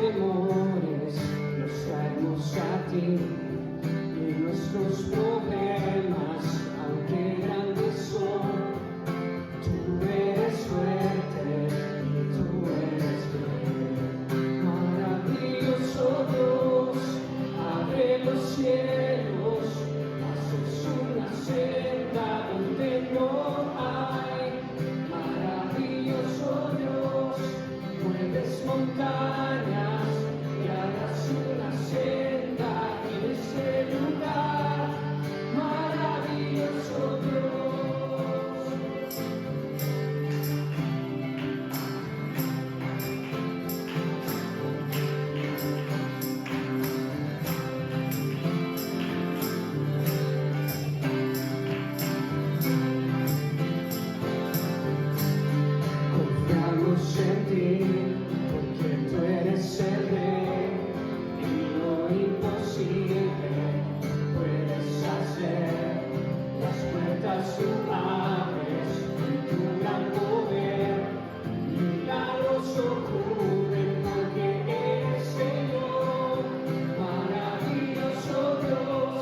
temores los traemos a ti, y nuestros problemas, aunque grandes son, tú eres fuerte y tú eres fiel. Maravilloso Dios, abre los cielos, haces una senda donde no hay. Maravilloso Dios, mueves montañas y harás una senda en ese lugar. Maravilloso Dios. Confiamos en ti, porque tú eres el Rey, y lo imposible puedes hacer. Las puertas tú abres en tu gran poder, milagros ocurren porque eres Señor. Maravilloso Dios,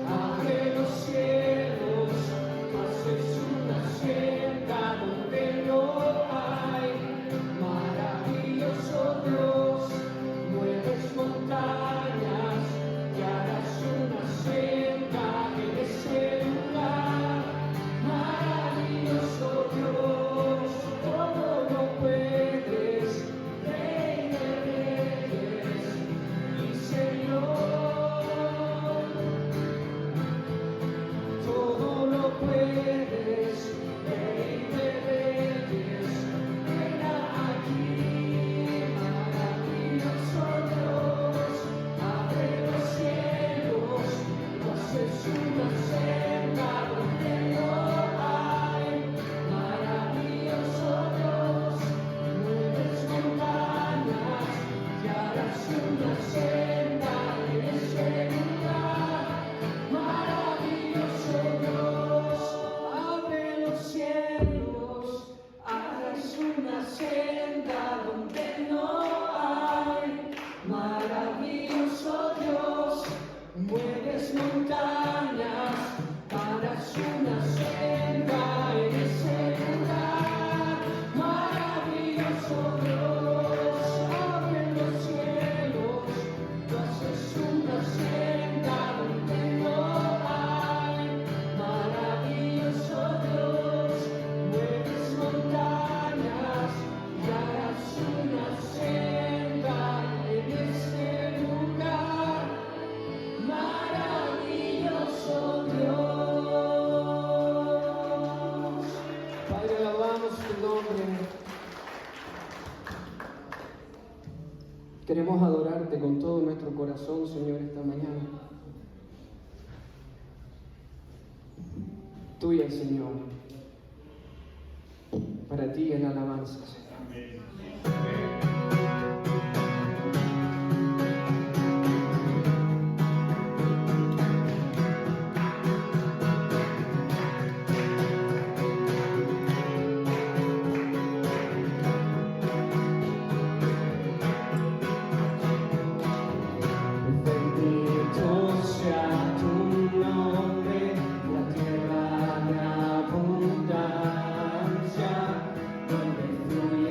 abre los cielos, haces una senda donde no hay. Maravilloso Dios, mueves montañas y harás una senda en ese lugar. Maravilloso Dios, todo lo puedes, Rey de Reyes y Señor. Todo lo puedes, Rey de Reyes, ven aquí. Maravilloso Dios, abre los cielos, tú haces una senda donde no hay. Maravilloso Dios, mueves montañas y harás una senda en ese lugar. Maravilloso Dios, abre los cielos, harás una senda donde no hay. Maravilloso Dios, mueves montañas, harás una senda en ese lugar. Maravilloso Dios, abre los cielos, tú haces una senda donde no hay. Maravilloso Dios, mueves montañas y harás una senda en ese lugar. Maravilloso Dios. Padre, alabamos tu nombre. Queremos adorarte con todo nuestro corazón, Señor, esta mañana. Tuya, Señor. Para ti en alabanza, Señor. Bendito sea tu nombre, la tierra de abundancia, donde fluye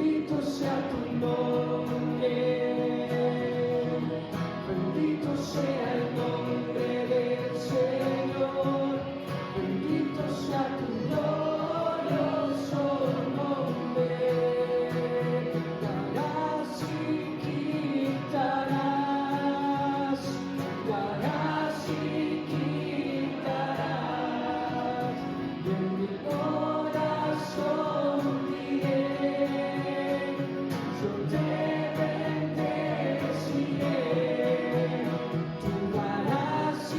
Bendito sea tu nombre, bendito sea el nombre del Señor, bendito sea tu glorioso nombre. Darás y quitarás, darás y quitarás, y en mi corazón diré, yo te bendeciré. Tú darás y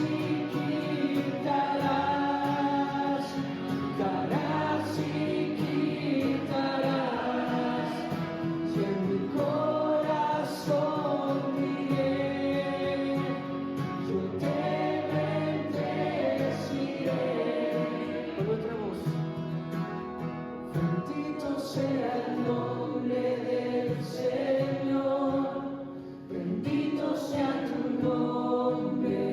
quitarás, darás y quitarás, y en mi corazón diré, yo te bendeciré. Con nuestra voz. Bendito sea el nombre del Señor, bendito sea tu nombre,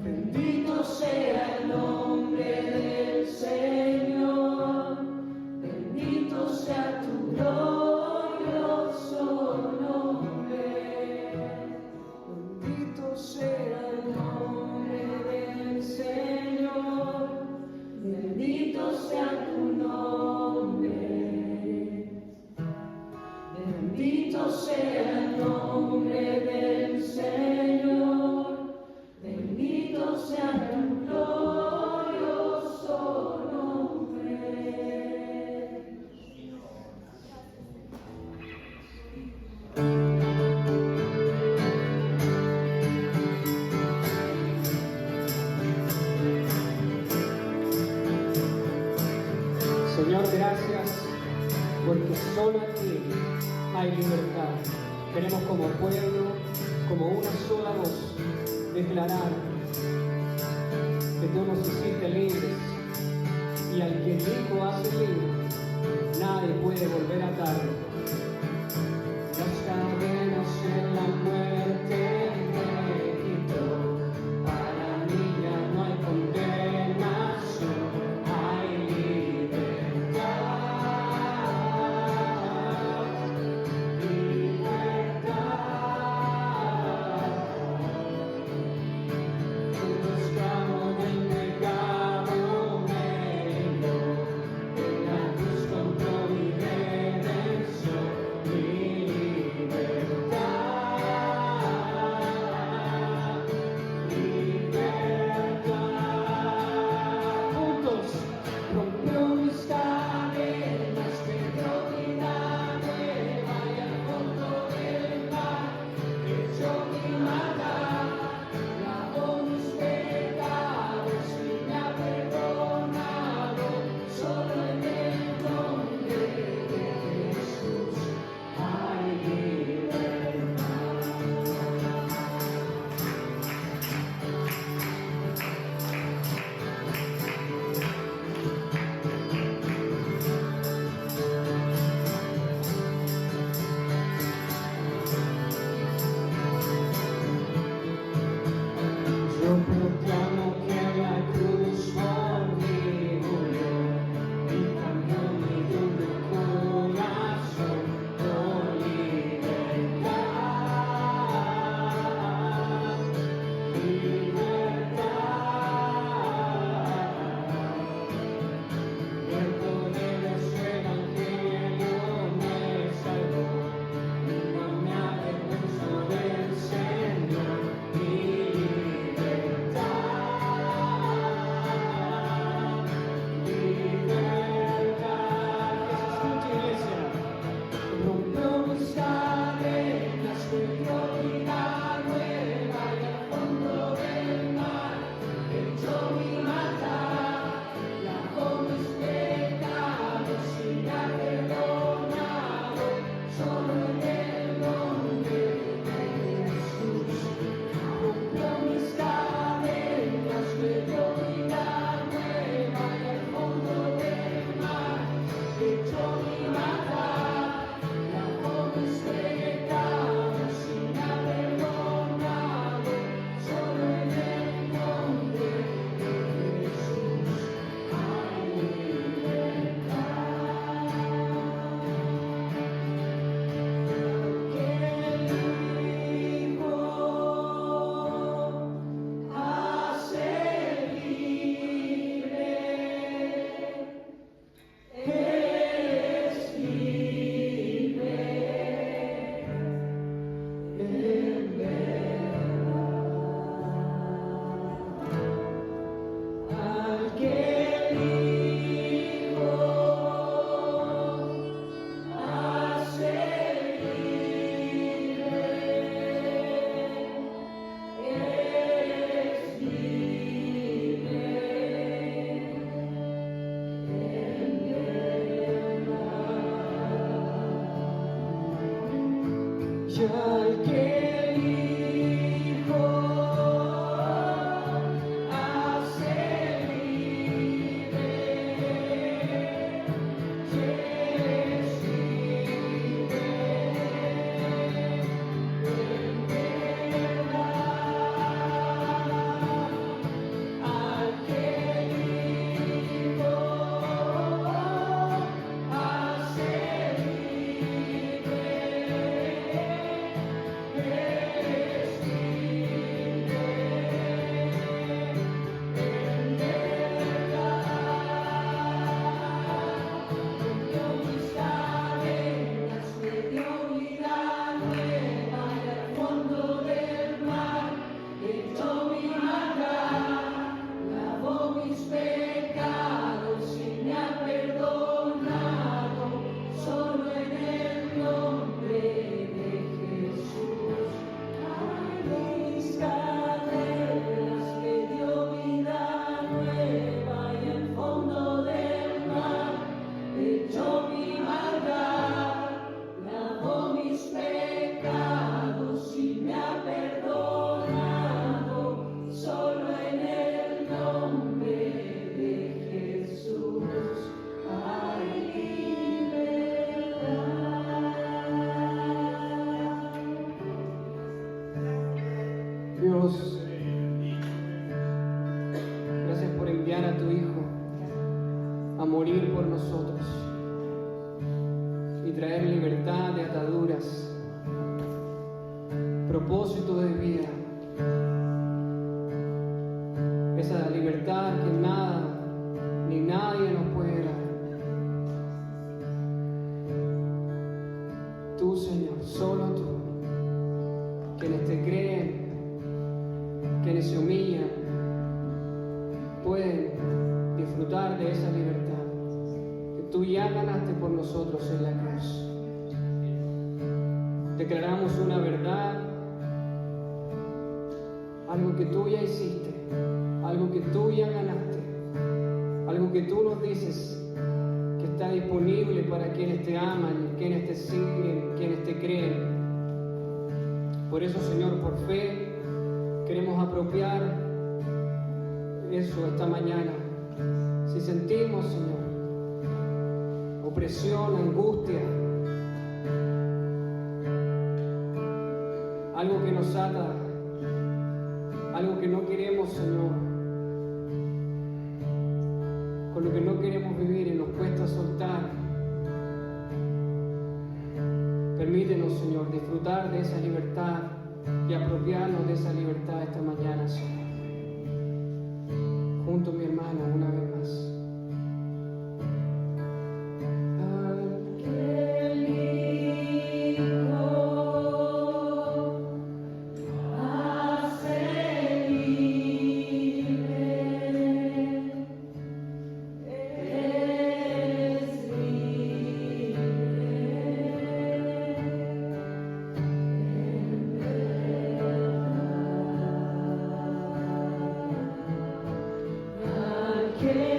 bendito sea el nombre del Señor, bendito sea tu glorioso nombre, bendito sea el nombre del Señor, bendito sea tu nombre, bendito sea el nombre del Señor, bendito sea tu glorioso nombre. Señor, gracias, porque solo aquí hay libertad. Queremos como pueblo, como una sola voz, declarar que tú nos hiciste libres, y al que el Hijo hace libre, nadie puede volver a atarlo. Las cadenas en la muerte me quitó, para mí ya no hay condenación, hay libertad, libertad. El esclavo del pecado me libró, en la cruz compró mi redención. Ya el que elijo hace libre, eres libre en verdad. Al que elijo hace libre, eres libre en verdad. Rompió mis cadenas, me dio vida nueva y al fondo del mar echó mi maldad, lavó mis pecados y me ha perdonado, solo en el nombre de Jesús. Ay, mis cadenas, me dio vida nueva y al fondo del mar echó mi maldad, lavó mis pecados y me ha perdonado, solo en el nombre de Jesús hay libertad. Dios, gracias por enviar a tu Hijo a morir por nosotros y traer libertad de ataduras, propósito de vida, esa libertad que nada ni nadie nos puede dar. Tú, Señor, solo tú, quienes te creen, quienes se humillan, pueden disfrutar de esa libertad que tú ya ganaste por nosotros en la cruz. Declaramos una verdad, algo que tú ya hiciste, algo que tú ya ganaste, algo que tú nos dices que está disponible para quienes te aman, quienes te siguen, quienes te creen. Por eso, Señor, por fe queremos apropiar eso esta mañana. Si sentimos, Señor, opresión, angustia, algo que nos ata, algo que no queremos, Señor, con lo que no queremos vivir y nos cuesta soltar, permítenos, Señor, disfrutar de esa libertad y apropiarnos de esa libertad esta mañana, Señor. Junto a mi hermano, una vez más. Al que elijo hace libre, eres libre en verdad. Al que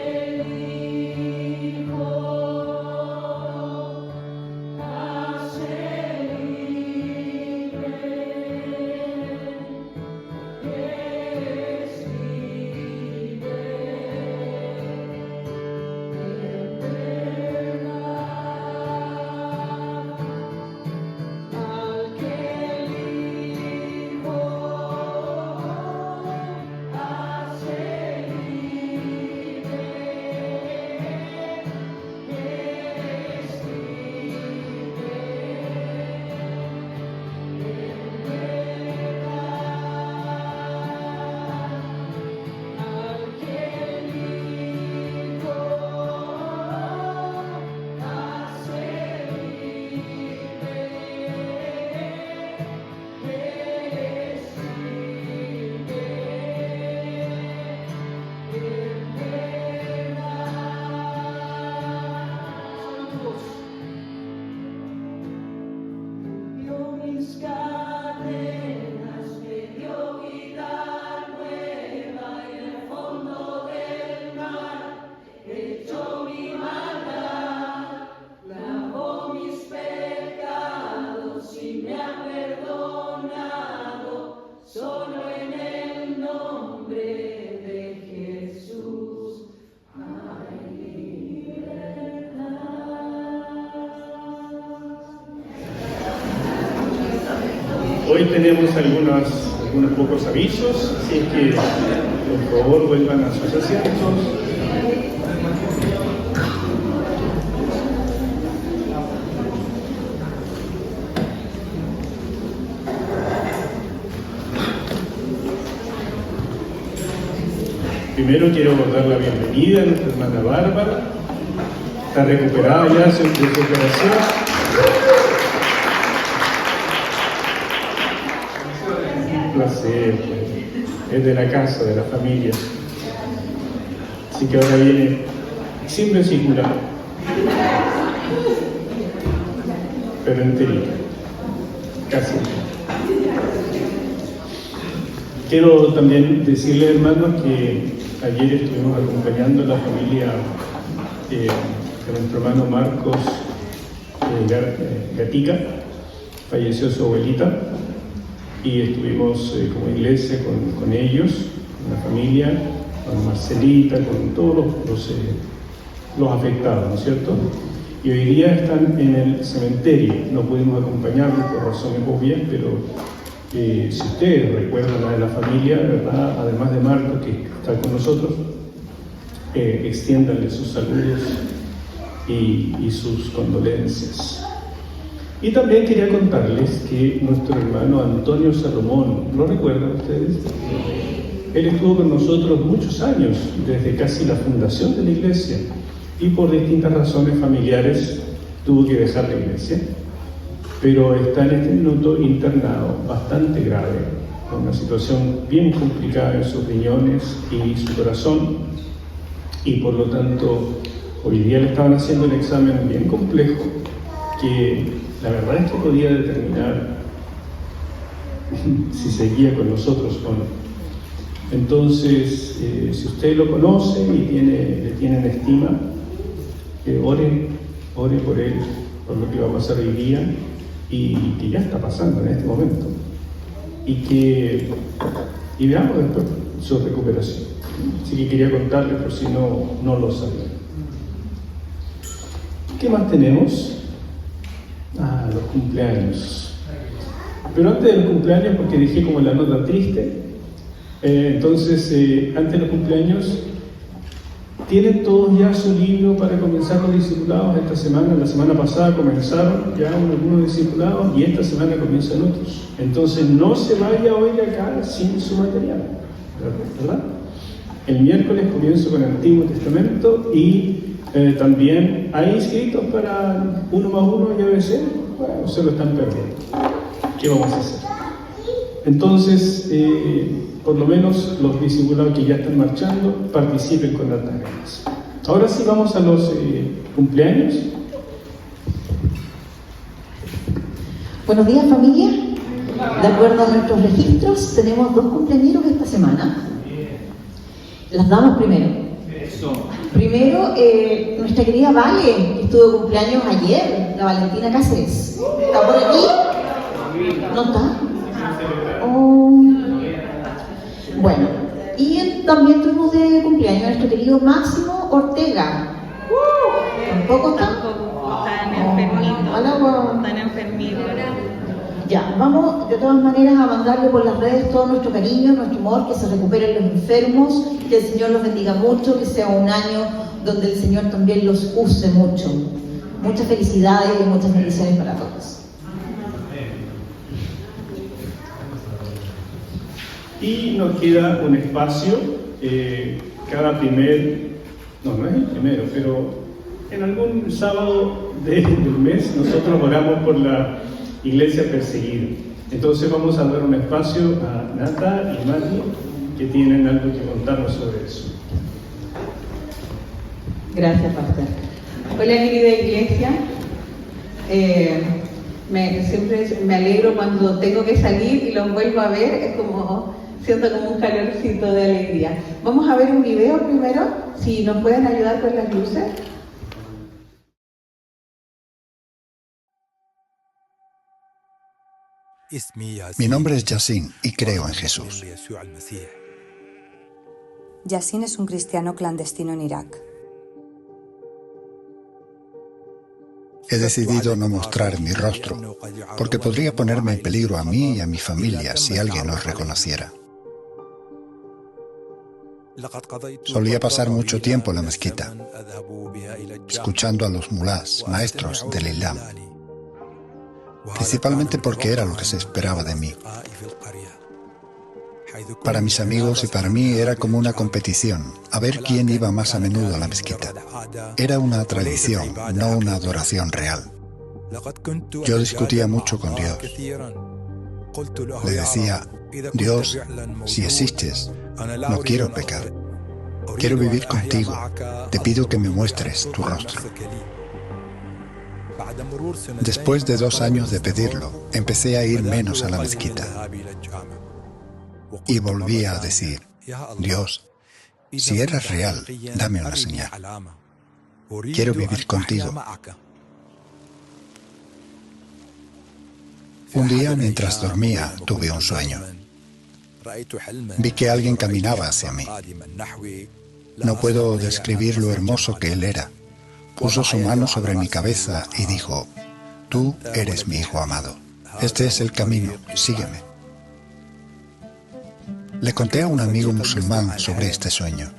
Hoy tenemos algunos pocos avisos, así que por favor vuelvan a sus asientos. Primero quiero dar la bienvenida a nuestra hermana Bárbara. Está recuperada ya de su operación. Un placer, es de la casa, de la familia. Así que ahora viene sin vesícula, pero enterita, casi. Quiero también decirle, hermanos, que ayer estuvimos acompañando a la familia de nuestro hermano Marcos Gatica. Falleció su abuelita y estuvimos como iglesia con ellos, con la familia, con Marcelita, con todos los afectados, ¿no es cierto? Y hoy día están en el cementerio. No pudimos acompañarlos por razones obvias, pero si ustedes recuerdan a la familia, ¿verdad? Además de Marcos, que está con nosotros, extiéndanle sus saludos y sus condolencias. Y también quería contarles que nuestro hermano Antonio Salomón, ¿lo recuerdan ustedes? Él estuvo con nosotros muchos años, desde casi la fundación de la iglesia, y por distintas razones familiares tuvo que dejar la iglesia, pero está en este minuto internado, bastante grave, con una situación bien complicada en sus riñones y su corazón, y por lo tanto hoy día le estaban haciendo un examen bien complejo que la verdad es que podía determinar si seguía con nosotros o no. Entonces, si usted lo conoce y le tienen estima, ore por él, por lo que va a pasar hoy día y que ya está pasando en este momento. Y veamos después su recuperación. Así que quería contarles por si no lo sabían. ¿Qué más tenemos? Los cumpleaños. Pero antes de los cumpleaños, porque dije como la nota triste, entonces antes de los cumpleaños, ¿tienen todos ya su libro para comenzar los discipulados esta semana? La semana pasada comenzaron ya algunos discipulados y esta semana comienzan otros. Entonces no se vaya hoy de acá sin su material, ¿verdad? El miércoles comienzo con el Antiguo Testamento y también hay inscritos para 1 más 1 y ABC. Bueno, se lo están perdiendo. ¿Qué vamos a hacer? Entonces, por lo menos los discipulados que ya están marchando participen con las ganas. Ahora sí vamos a los cumpleaños. Buenos días, familia. De acuerdo a nuestros registros, tenemos 2 cumpleañeros esta semana. Las damos primero. Primero, nuestra querida Vale, que estuvo de cumpleaños ayer, la Valentina Cáceres. ¿Está por aquí? ¿No está? Oh. Bueno, y también tuvimos de cumpleaños a nuestro querido Máximo Ortega. ¿Tampoco está? Están enfermitos. Están enfermitos. Ya, vamos de todas maneras a mandarle por las redes todo nuestro cariño, nuestro amor, que se recuperen los enfermos, que el Señor los bendiga mucho, que sea un año donde el Señor también los use mucho. Muchas felicidades y muchas bendiciones para todos. Y nos queda un espacio, cada no es el primero, pero en algún sábado del mes nosotros oramos por la iglesia perseguida. Entonces vamos a dar un espacio a Nata y Mati, que tienen algo que contarnos sobre eso. Gracias, pastor. Hola, querida iglesia. Siempre me alegro cuando tengo que salir y los vuelvo a ver, siento como un calorcito de alegría. Vamos a ver un video primero, si nos pueden ayudar con las luces. Mi nombre es Yacine y creo en Jesús. Yasin es un cristiano clandestino en Irak. He decidido no mostrar mi rostro, porque podría ponerme en peligro a mí y a mi familia si alguien nos reconociera. Solía pasar mucho tiempo en la mezquita, escuchando a los mulás, maestros del Islam, principalmente porque era lo que se esperaba de mí. Para mis amigos y para mí era como una competición, a ver quién iba más a menudo a la mezquita. Era una tradición, no una adoración real. Yo discutía mucho con Dios. Le decía, Dios, si existes, no quiero pecar. Quiero vivir contigo. Te pido que me muestres tu rostro. Después de 2 años de pedirlo, empecé a ir menos a la mezquita. Y volví a decir, Dios, si eres real, dame una señal. Quiero vivir contigo. Un día, mientras dormía, tuve un sueño. Vi que alguien caminaba hacia mí. No puedo describir lo hermoso que él era. Puso su mano sobre mi cabeza y dijo, tú eres mi hijo amado. Este es el camino, sígueme. Le conté a un amigo musulmán sobre este sueño.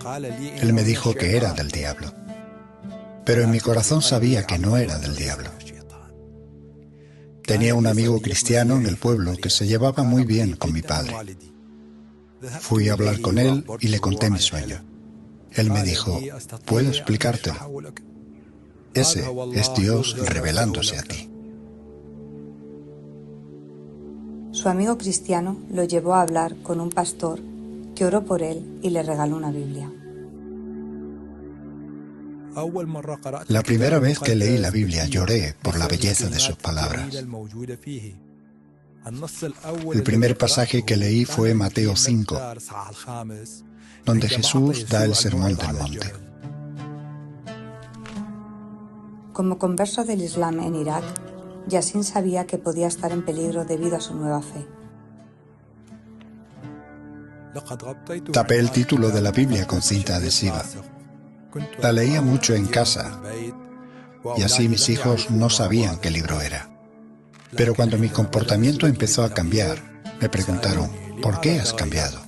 Él me dijo que era del diablo. Pero en mi corazón sabía que no era del diablo. Tenía un amigo cristiano en el pueblo que se llevaba muy bien con mi padre. Fui a hablar con él y le conté mi sueño. Él me dijo, ¿puedo explicártelo? Ese es Dios revelándose a ti. Su amigo cristiano lo llevó a hablar con un pastor que oró por él y le regaló una Biblia. La primera vez que leí la Biblia lloré por la belleza de sus palabras. El primer pasaje que leí fue Mateo 5, donde Jesús da el sermón del monte. Como converso del Islam en Irak, Yasin sabía que podía estar en peligro debido a su nueva fe. Tapé el título de la Biblia con cinta adhesiva. La leía mucho en casa, y así mis hijos no sabían qué libro era. Pero cuando mi comportamiento empezó a cambiar, me preguntaron, ¿por qué has cambiado?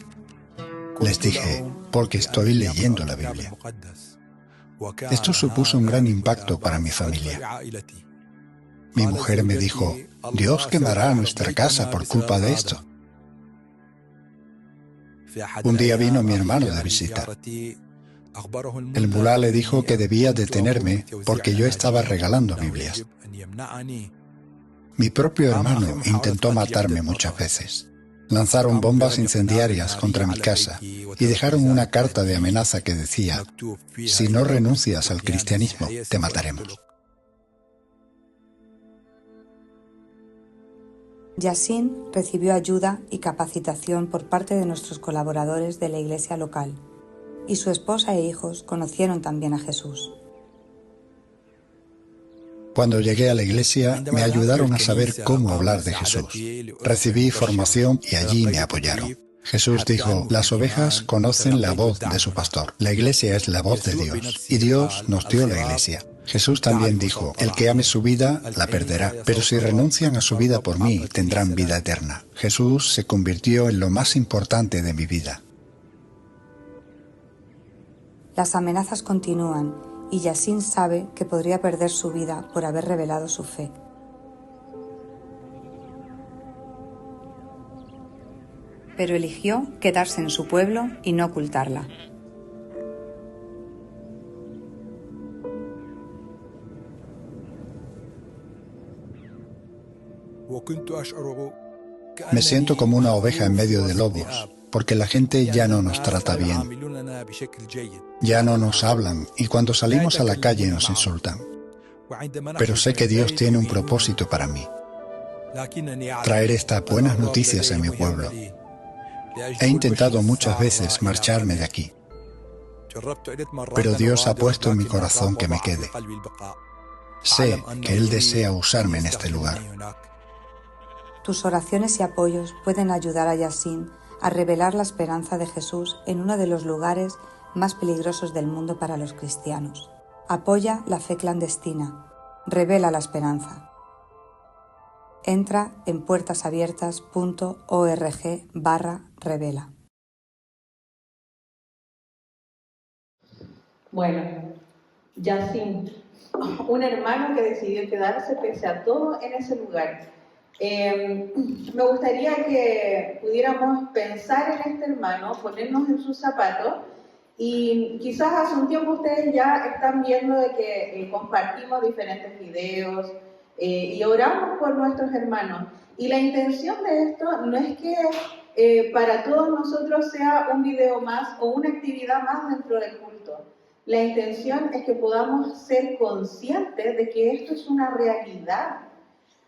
Les dije, porque estoy leyendo la Biblia. Esto supuso un gran impacto para mi familia. Mi mujer me dijo, Dios quemará nuestra casa por culpa de esto. Un día vino mi hermano de visita. El mulá le dijo que debía detenerme porque yo estaba regalando Biblias. Mi propio hermano intentó matarme muchas veces. Lanzaron bombas incendiarias contra mi casa y dejaron una carta de amenaza que decía, si no renuncias al cristianismo, te mataremos. Yasin recibió ayuda y capacitación por parte de nuestros colaboradores de la iglesia local, y su esposa e hijos conocieron también a Jesús. Cuando llegué a la iglesia, me ayudaron a saber cómo hablar de Jesús. Recibí formación y allí me apoyaron. Jesús dijo, las ovejas conocen la voz de su pastor. La iglesia es la voz de Dios, y Dios nos dio la iglesia. Jesús también dijo, el que ame su vida, la perderá, pero si renuncian a su vida por mí, tendrán vida eterna. Jesús se convirtió en lo más importante de mi vida. Las amenazas continúan, y Yasin sabe que podría perder su vida por haber revelado su fe. Pero eligió quedarse en su pueblo y no ocultarla. Me siento como una oveja en medio de lobos, porque la gente ya no nos trata bien. Ya no nos hablan y cuando salimos a la calle nos insultan. Pero sé que Dios tiene un propósito para mí. Traer estas buenas noticias a mi pueblo. He intentado muchas veces marcharme de aquí. Pero Dios ha puesto en mi corazón que me quede. Sé que Él desea usarme en este lugar. Tus oraciones y apoyos pueden ayudar a Yasin a revelar la esperanza de Jesús en uno de los lugares más peligrosos del mundo para los cristianos. Apoya la fe clandestina. Revela la esperanza. Entra en puertasabiertas.org/revela. Bueno, Yacine, un hermano que decidió quedarse pese a todo en ese lugar. Me gustaría que pudiéramos pensar en este hermano, ponernos en sus zapatos, y quizás hace un tiempo ustedes ya están viendo de que compartimos diferentes videos y oramos por nuestros hermanos. Y la intención de esto no es que para todos nosotros sea un video más o una actividad más dentro del culto. La intención es que podamos ser conscientes de que esto es una realidad,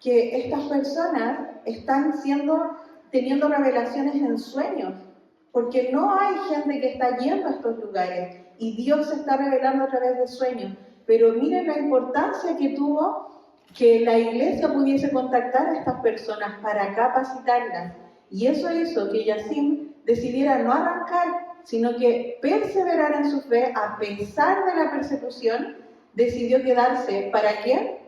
que estas personas están teniendo revelaciones en sueños, porque no hay gente que está yendo a estos lugares y Dios se está revelando a través de sueños. Pero miren la importancia que tuvo que la iglesia pudiese contactar a estas personas para capacitarlas. Y eso hizo que Yacine decidiera no arrancar, sino que perseverar en su fe a pesar de la persecución. Decidió quedarse. ¿Para qué?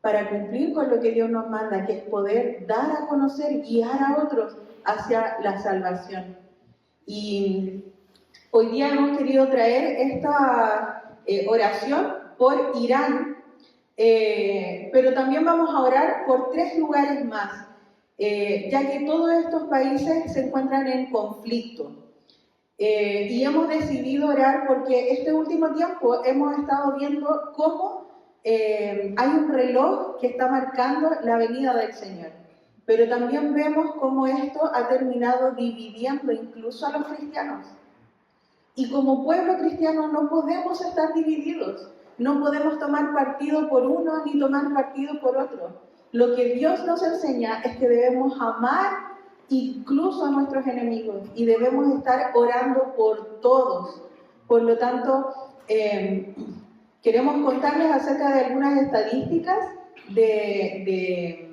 Para cumplir con lo que Dios nos manda, que es poder dar a conocer, guiar a otros hacia la salvación. Y hoy día hemos querido traer esta oración por Irán, pero también vamos a orar por 3 lugares más, ya que todos estos países se encuentran en conflicto. Y hemos decidido orar porque este último tiempo hemos estado viendo cómo hay un reloj que está marcando la venida del Señor. Pero también vemos cómo esto ha terminado dividiendo incluso a los cristianos. Y como pueblo cristiano no podemos estar divididos. No podemos tomar partido por uno ni tomar partido por otro. Lo que Dios nos enseña es que debemos amar incluso a nuestros enemigos y debemos estar orando por todos. Por lo tanto, queremos contarles acerca de algunas estadísticas de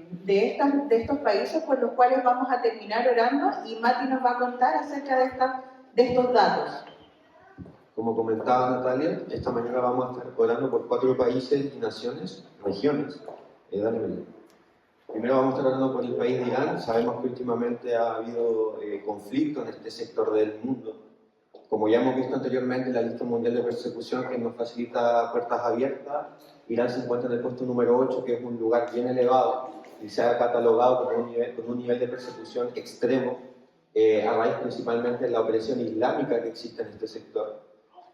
estos países por los cuales vamos a terminar orando, y Mati nos va a contar acerca de estos datos. Como comentaba Natalia, esta mañana vamos a estar orando por 4 países y naciones, regiones. Primero vamos a estar orando por el país de Irán. Sabemos que últimamente ha habido conflicto en este sector del mundo. Como ya hemos visto anteriormente en la lista mundial de persecución que nos facilita Puertas Abiertas, Irán se encuentra en el puesto número 8, que es un lugar bien elevado y se ha catalogado con un nivel de persecución extremo, a raíz principalmente de la opresión islámica que existe en este sector.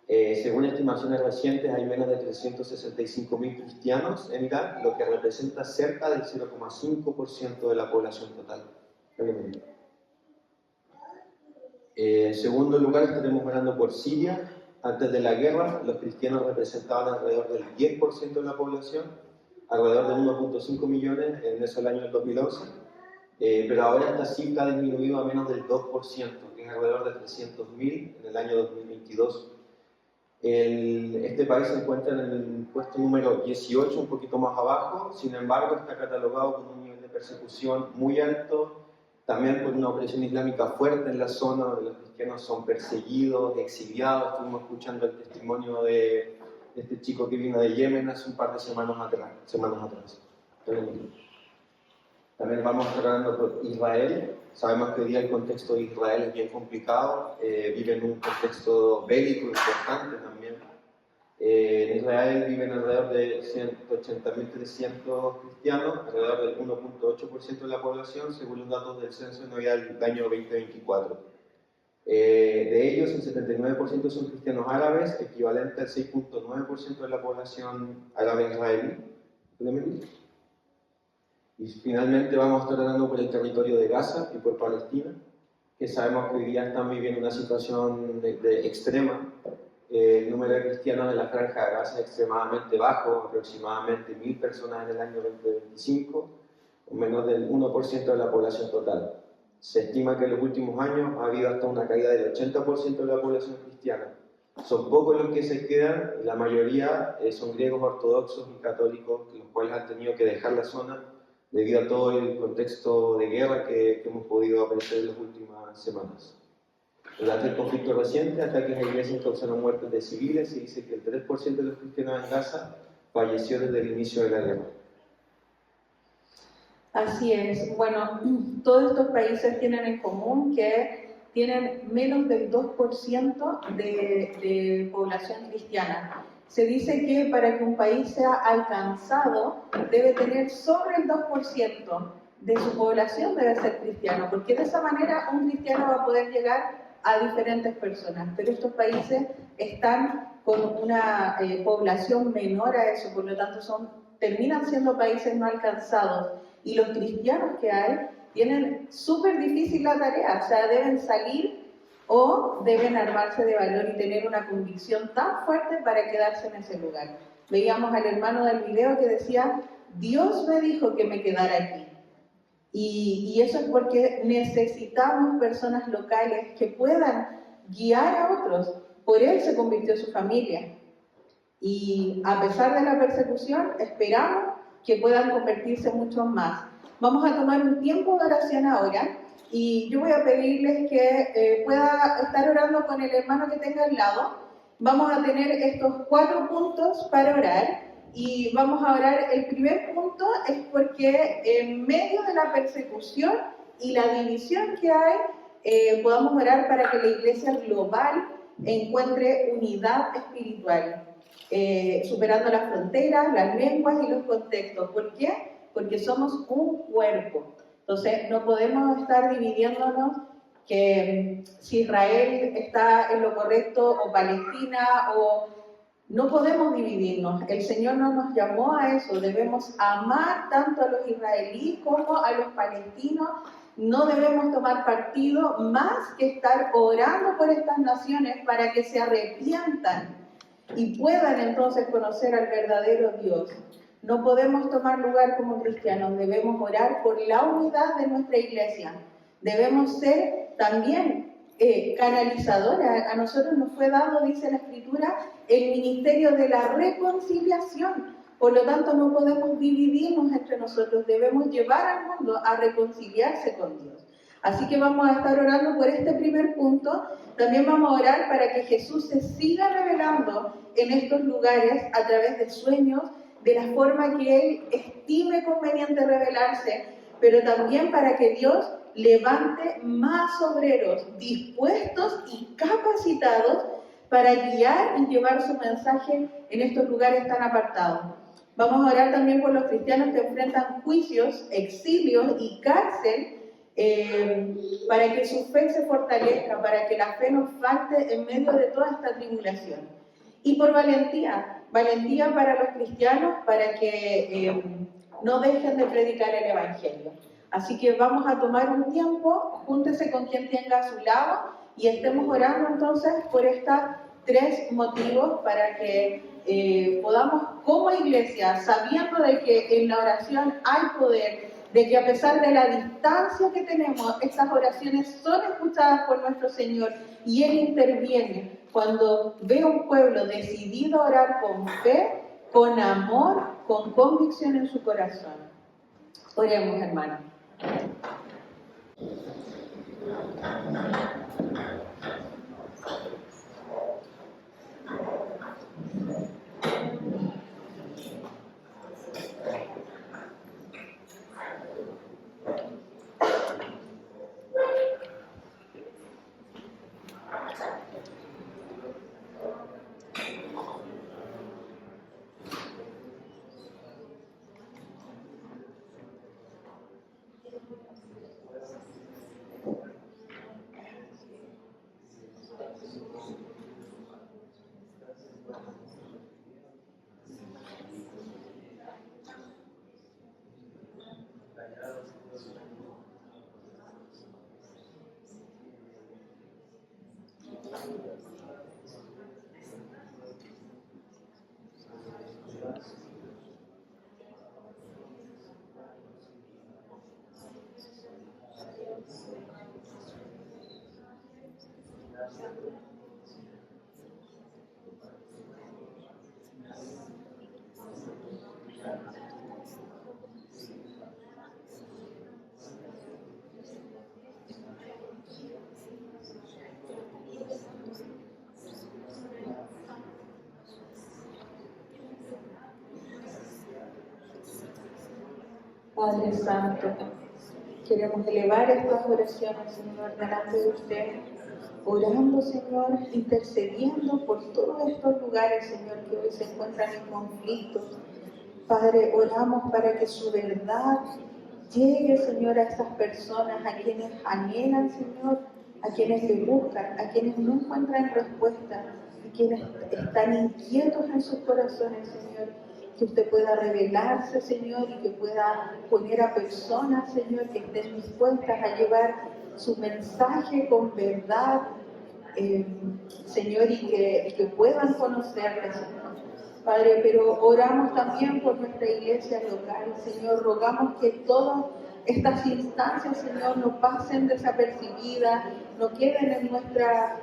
Según estimaciones recientes, hay menos de 365.000 cristianos en Irán, lo que representa cerca del 0,5% de la población total. En segundo lugar, estaremos orando por Siria. Antes de la guerra, los cristianos representaban alrededor del 10% de la población, alrededor de 1.5 millones en el año del 2011, pero ahora esta cifra ha disminuido a menos del 2%, que es alrededor de 300.000 en el año 2022. Este país se encuentra en el puesto número 18, un poquito más abajo, sin embargo está catalogado con un nivel de persecución muy alto, también por una opresión islámica fuerte en la zona, donde los cristianos son perseguidos, exiliados. Estuvimos escuchando el testimonio de este chico que vino de Yemen hace un par de semanas atrás. También vamos a estar hablando por Israel. Sabemos que hoy día el contexto de Israel es bien complicado, vive en un contexto bélico importante también. En Israel viven alrededor de 180.300 cristianos, alrededor del 1.8% de la población, según los datos del censo en Navidad del año 2024. De ellos, el 79% son cristianos árabes, equivalente al 6.9% de la población árabe israelí. Y finalmente vamos a estar hablando por el territorio de Gaza y por Palestina, que sabemos que hoy día están viviendo una situación extrema. El número de cristianos en la franja de Gaza es extremadamente bajo, aproximadamente 1.000 personas en el año 2025, o menos del 1% de la población total. Se estima que en los últimos años ha habido hasta una caída del 80% de la población cristiana. Son pocos los que se quedan, y la mayoría son griegos ortodoxos y católicos, los cuales han tenido que dejar la zona debido a todo el contexto de guerra que hemos podido apreciar en las últimas semanas. Durante el conflicto reciente, ataques a iglesias causaron muertes de civiles y dice que el 3% de los cristianos en Gaza falleció desde el inicio de la guerra. Así es. Bueno, todos estos países tienen en común que tienen menos del 2% de población cristiana. Se dice que para que un país sea alcanzado debe tener sobre el 2% de su población debe ser cristiano, porque de esa manera un cristiano va a poder llegar a diferentes personas. Pero estos países están con una población menor a eso, por lo tanto terminan siendo países no alcanzados. Y los cristianos que hay tienen súper difícil la tarea, o sea, deben salir o deben armarse de valor y tener una convicción tan fuerte para quedarse en ese lugar. Veíamos al hermano del video que decía, Dios me dijo que me quedara aquí. Y eso es porque necesitamos personas locales que puedan guiar a otros. Por él se convirtió su familia. Y a pesar de la persecución, esperamos que puedan convertirse muchos más. Vamos a tomar un tiempo de oración ahora y yo voy a pedirles que pueda estar orando con el hermano que tenga al lado. Vamos a tener estos 4 puntos para orar y vamos a orar. El primer punto es porque en medio de la persecución y la división que hay, podamos orar para que la iglesia global encuentre unidad espiritual. Superando las fronteras, las lenguas y los contextos. ¿Por qué? Porque somos un cuerpo. Entonces, no podemos estar dividiéndonos que si Israel está en lo correcto o Palestina, o no podemos dividirnos. El Señor no nos llamó a eso. Debemos amar tanto a los israelíes como a los palestinos. No debemos tomar partido más que estar orando por estas naciones para que se arrepientan y puedan entonces conocer al verdadero Dios. No podemos tomar lugar como cristianos, debemos orar por la unidad de nuestra iglesia. Debemos ser también canalizadores. A nosotros nos fue dado, dice la Escritura, el ministerio de la reconciliación. Por lo tanto, no podemos dividirnos entre nosotros, debemos llevar al mundo a reconciliarse con Dios. Así que vamos a estar orando por este primer punto. También vamos a orar para que Jesús se siga revelando en estos lugares a través de sueños, de la forma que Él estime conveniente revelarse, pero también para que Dios levante más obreros dispuestos y capacitados para guiar y llevar su mensaje en estos lugares tan apartados. Vamos a orar también por los cristianos que enfrentan juicios, exilios y cárcel, para que su fe se fortalezca, para que la fe nos falte en medio de toda esta tribulación. Y por valentía para los cristianos, para que no dejen de predicar el Evangelio. Así que vamos a tomar un tiempo, júntese con quien tenga a su lado y estemos orando entonces por estos 3 motivos para que podamos como iglesia, sabiendo de que en la oración hay poder, de que a pesar de la distancia que tenemos, estas oraciones son escuchadas por nuestro Señor y Él interviene cuando ve un pueblo decidido a orar con fe, con amor, con convicción en su corazón. Oremos, hermanos. Padre Santo, queremos elevar estas oraciones, Señor, delante de usted, orando, Señor, intercediendo por todos estos lugares, Señor, que hoy se encuentran en conflicto. Padre, oramos para que su verdad llegue, Señor, a estas personas, a quienes anhelan, Señor, a quienes le buscan, a quienes no encuentran respuesta, a quienes están inquietos en sus corazones, Señor. Que usted pueda revelarse, Señor, y que pueda poner a personas, Señor, que estén dispuestas a llevar su mensaje con verdad, Señor, y que puedan conocerle, Señor. Padre, pero oramos también por nuestra iglesia local, Señor, rogamos que todas estas instancias, Señor, no pasen desapercibidas, no queden en nuestra,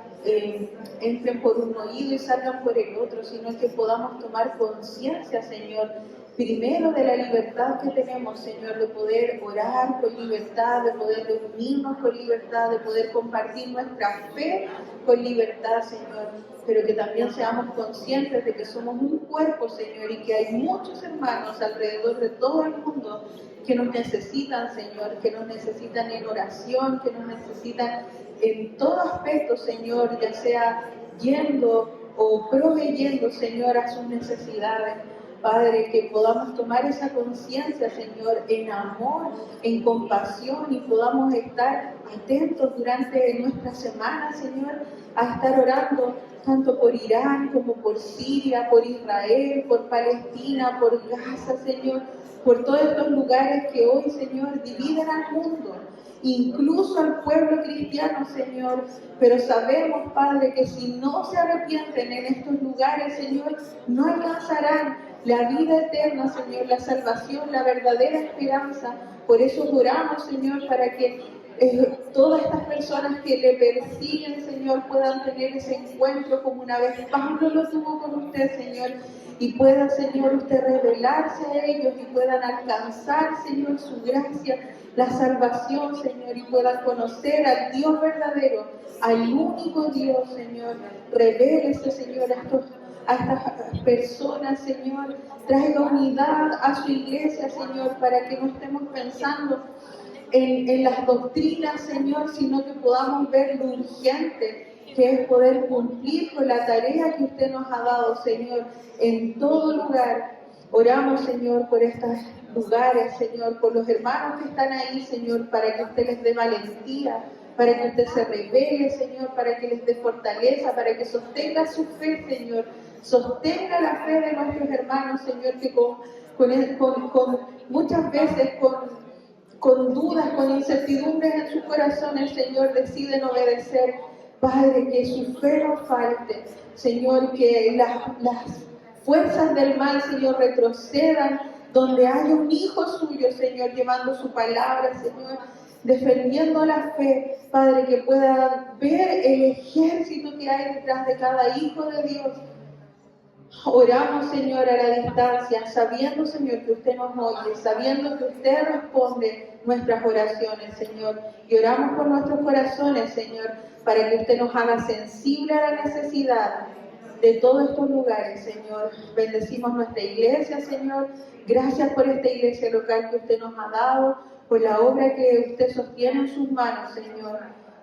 entren por un oído y salgan por el otro, sino que podamos tomar conciencia, Señor, primero de la libertad que tenemos, Señor, de poder orar con libertad, de poder reunirnos con libertad, de poder compartir nuestra fe con libertad, Señor, pero que también seamos conscientes de que somos un cuerpo, Señor, y que hay muchos hermanos alrededor de todo el mundo que nos necesitan, Señor, que nos necesitan en oración, que nos necesitan en todo aspecto, Señor, ya sea yendo o proveyendo, Señor, a sus necesidades. Padre, que podamos tomar esa conciencia, Señor, en amor, en compasión, y podamos estar atentos durante nuestra semana, Señor, a estar orando tanto por Irán como por Siria, por Israel, por Palestina, por Gaza, Señor, por todos estos lugares que hoy, Señor, dividen al mundo, incluso al pueblo cristiano, Señor. Pero sabemos, Padre, que si no se arrepienten en estos lugares, Señor, no alcanzarán la vida eterna, Señor, la salvación, la verdadera esperanza. Por eso oramos, Señor, para que todas estas personas que le persiguen, Señor, puedan tener ese encuentro como una vez Pablo lo tuvo con usted, Señor, y pueda, Señor, usted revelarse a ellos y puedan alcanzar, Señor, su gracia, la salvación, Señor, y puedan conocer al Dios verdadero, al único Dios, Señor. Revélese, Señor, a estas personas, Señor, traiga unidad a su iglesia, Señor, para que no estemos pensando en las doctrinas, Señor, sino que podamos ver lo urgente que es poder cumplir con la tarea que usted nos ha dado, Señor, en todo lugar. Oramos, Señor, por estos lugares, Señor, por los hermanos que están ahí, Señor, para que usted les dé valentía, para que usted se revele, Señor, para que les dé fortaleza, para que sostenga su fe, Señor, sostenga la fe de nuestros hermanos, Señor, que con muchas veces con dudas, con incertidumbres en sus corazones, Señor, deciden obedecer. Padre, que su fe no falte, Señor, que las fuerzas del mal, Señor, retrocedan donde haya un hijo suyo, Señor, llevando su palabra, Señor, defendiendo la fe, Padre, que pueda ver el ejército que hay detrás de cada hijo de Dios. Oramos, Señor, a la distancia, sabiendo, Señor, que usted nos oye, sabiendo que usted responde nuestras oraciones, Señor. Y oramos por nuestros corazones, Señor, para que usted nos haga sensible a la necesidad de todos estos lugares, Señor. Bendecimos nuestra iglesia, Señor. Gracias por esta iglesia local que usted nos ha dado, por la obra que usted sostiene en sus manos, Señor.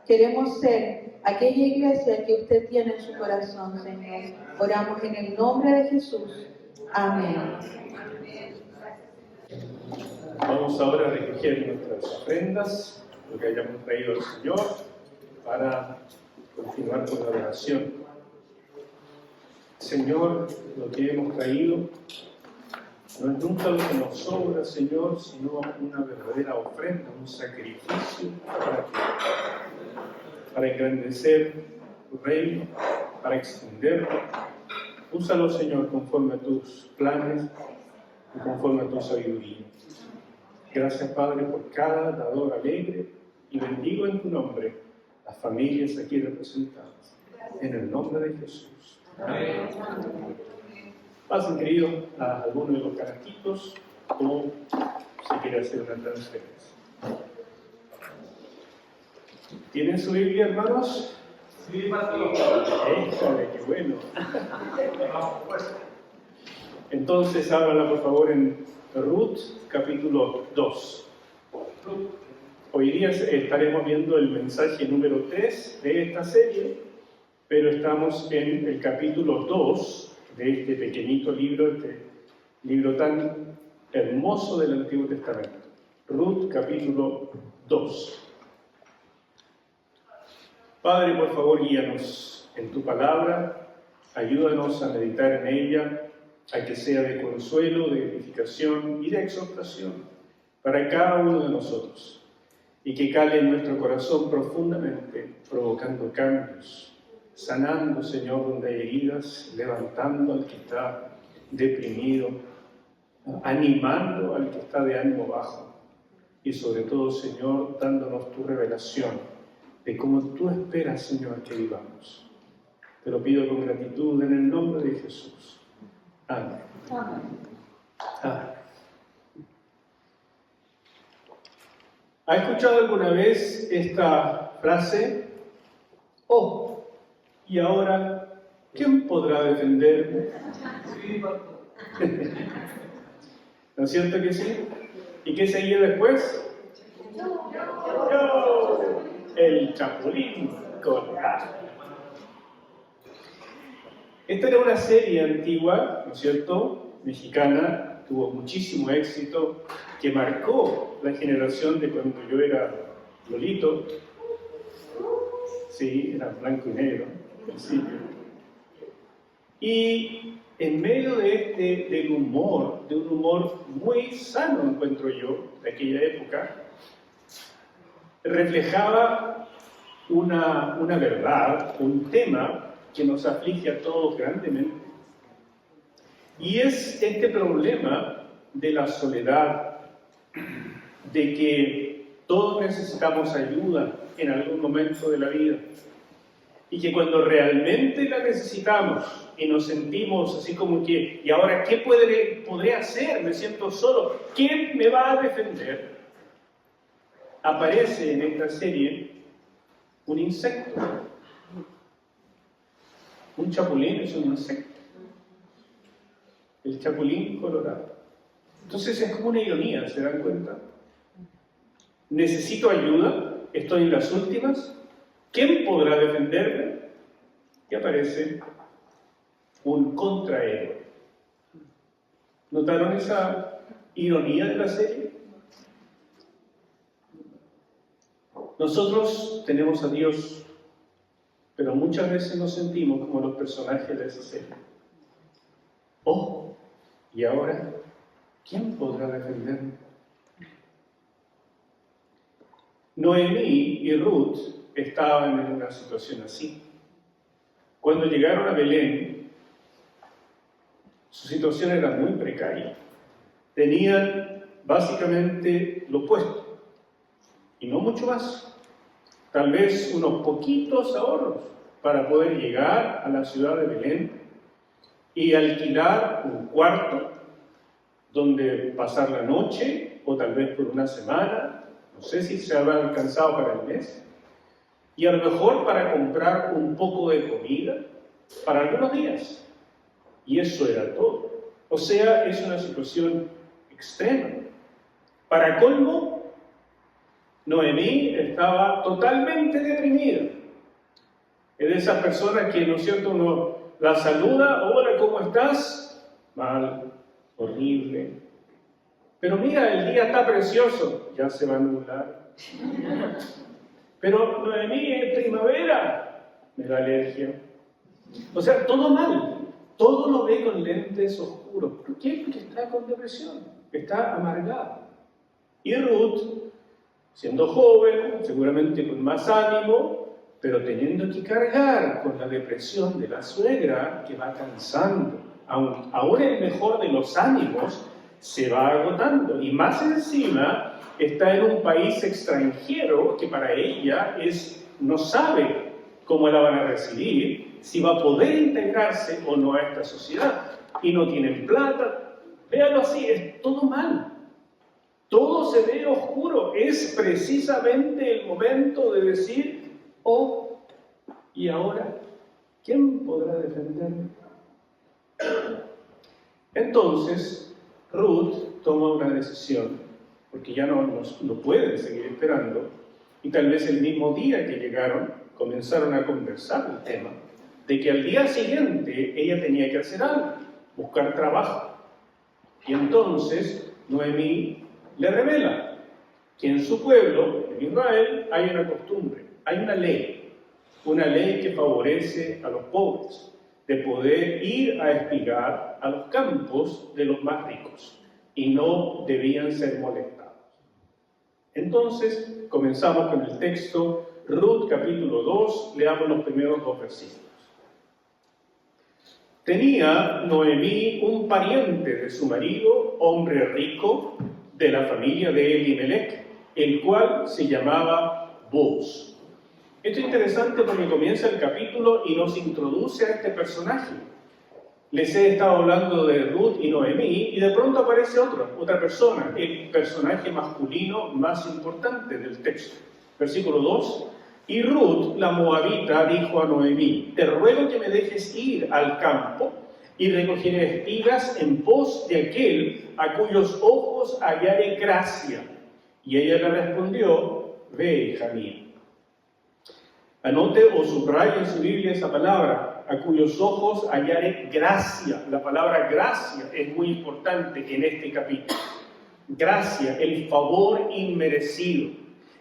Queremos ser aquella iglesia que usted tiene en su corazón, Señor. Oramos en el nombre de Jesús. Amén. Vamos ahora a recoger nuestras ofrendas, lo que hayamos traído al Señor, para continuar con la oración. Señor, lo que hemos traído no es nunca lo que nos sobra, Señor, sino una verdadera ofrenda, un sacrificio para engrandecer tu reino, para extenderlo. Úsalo, Señor, conforme a tus planes y conforme a tu sabiduría. Gracias, Padre, por cada dador alegre, y bendigo en tu nombre las familias aquí representadas. En el nombre de Jesús. Amén. Pasen, querido, a alguno de los canastitos o si quiere hacer una transferencia. ¿Tienen su Biblia, hermanos? Sí, pastor. ¡Éjale, qué bueno! Entonces, ábrala por favor en Ruth, capítulo 2. Hoy día estaremos viendo el mensaje número 3 de esta serie, pero estamos en el capítulo 2 de este pequeñito libro, este libro tan hermoso del Antiguo Testamento. Ruth, capítulo 2. Padre, por favor, guíanos en tu palabra, ayúdanos a meditar en ella, a que sea de consuelo, de edificación y de exhortación para cada uno de nosotros, y que cale en nuestro corazón profundamente, provocando cambios, sanando, Señor, donde hay heridas, levantando al que está deprimido, animando al que está de ánimo bajo, y sobre todo, Señor, dándonos tu revelación de cómo tú esperas, Señor, que vivamos. Te lo pido con gratitud en el nombre de Jesús. Amén. Amén. ¿Ha escuchado alguna vez esta frase? Oh, ¿y ahora quién podrá defenderme? ¿No es cierto que sí? ¿Y qué seguía después? Yo, el chapulín colorado. Esta era una serie antigua, ¿no es cierto?, mexicana, tuvo muchísimo éxito, que marcó la generación de cuando yo era Lolito. Sí, era blanco y negro, al principio. Y en medio de un humor muy sano, encuentro yo, de aquella época, reflejaba una verdad, un tema que nos aflige a todos grandemente. Y es este problema de la soledad, de que todos necesitamos ayuda en algún momento de la vida. Y que cuando realmente la necesitamos y nos sentimos así como que, ¿y ahora qué podré hacer? Me siento solo. ¿Quién me va a defender? Aparece en esta serie un insecto. Un chapulín es un insecto. El chapulín colorado. Entonces es como una ironía, ¿se dan cuenta? Necesito ayuda, estoy en las últimas. ¿Quién podrá defenderme? Y aparece un contrahéroe. ¿Notaron esa ironía de la serie? Nosotros tenemos a Dios, pero muchas veces nos sentimos como los personajes de esa serie. Oh, ¿y ahora quién podrá defenderme? Noemí y Ruth estaban en una situación así. Cuando llegaron a Belén, su situación era muy precaria. Tenían básicamente lo opuesto, y no mucho más. Tal vez unos poquitos ahorros para poder llegar a la ciudad de Belén y alquilar un cuarto donde pasar la noche, o tal vez por una semana, no sé si se habrá alcanzado para el mes, y a lo mejor para comprar un poco de comida para algunos días. Y eso era todo. O sea, es una situación extrema. Para colmo, Noemí estaba totalmente deprimida. Es de esas personas que, ¿no es cierto?, uno la saluda, hola, ¿cómo estás? Mal, horrible. Pero mira, el día está precioso, ya se va a nublar. Pero Noemí, es primavera, me da alergia. O sea, todo mal, todo lo ve con lentes oscuros. ¿Por qué? Porque está con depresión, está amargada. Y Ruth, siendo joven, seguramente con más ánimo, pero teniendo que cargar con la depresión de la suegra que va cansando. Aún el mejor de los ánimos se va agotando. Y más encima está en un país extranjero que para ella no sabe cómo la van a recibir, si va a poder integrarse o no a esta sociedad. Y no tienen plata. Véanlo así, es todo mal. Todo se ve oscuro. Es precisamente el momento de decir, oh, ¿y ahora quién podrá defenderme? Entonces, Ruth toma una decisión, porque ya no pueden seguir esperando, y tal vez el mismo día que llegaron, comenzaron a conversar el tema, de que al día siguiente ella tenía que hacer algo, buscar trabajo. Y entonces Noemí le revela que en su pueblo, en Israel, hay una costumbre, hay una ley que favorece a los pobres, de poder ir a espigar a los campos de los más ricos, y no debían ser molestados. Entonces, comenzamos con el texto, Ruth capítulo 2, leamos los primeros 2 versículos. Tenía Noemí un pariente de su marido, hombre rico, de la familia de Elimelech, el cual se llamaba Booz. Esto es interesante porque comienza el capítulo y nos introduce a este personaje. Les he estado hablando de Ruth y Noemí y de pronto aparece otra persona, el personaje masculino más importante del texto. Versículo 2. Y Ruth, la moabita, dijo a Noemí: te ruego que me dejes ir al campo y recogeré espigas en pos de aquel a cuyos ojos hallare gracia. Y ella le respondió: ve, hija mía. Anote o subraye en su Biblia esa palabra, a cuyos ojos hallare gracia. La palabra gracia es muy importante en este capítulo. Gracia, el favor inmerecido.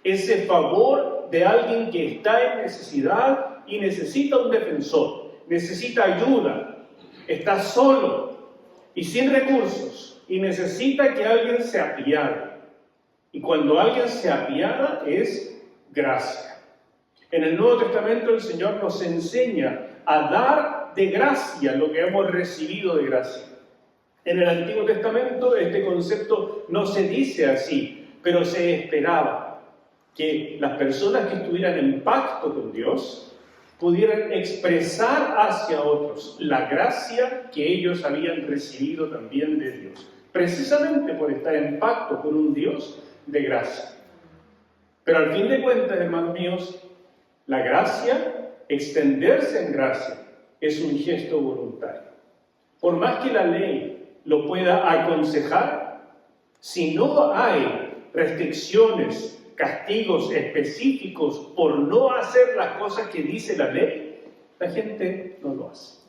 Ese favor de alguien que está en necesidad y necesita un defensor, necesita ayuda, está solo y sin recursos y necesita que alguien se apiade. Y cuando alguien se apiada es gracia. En el Nuevo Testamento el Señor nos enseña a dar de gracia lo que hemos recibido de gracia. En el Antiguo Testamento este concepto no se dice así, pero se esperaba que las personas que estuvieran en pacto con Dios pudieran expresar hacia otros la gracia que ellos habían recibido también de Dios, precisamente por estar en pacto con un Dios de gracia. Pero al fin de cuentas, hermanos míos, la gracia, extenderse en gracia, es un gesto voluntario. Por más que la ley lo pueda aconsejar, si no hay restricciones, castigos específicos por no hacer las cosas que dice la ley, la gente no lo hace.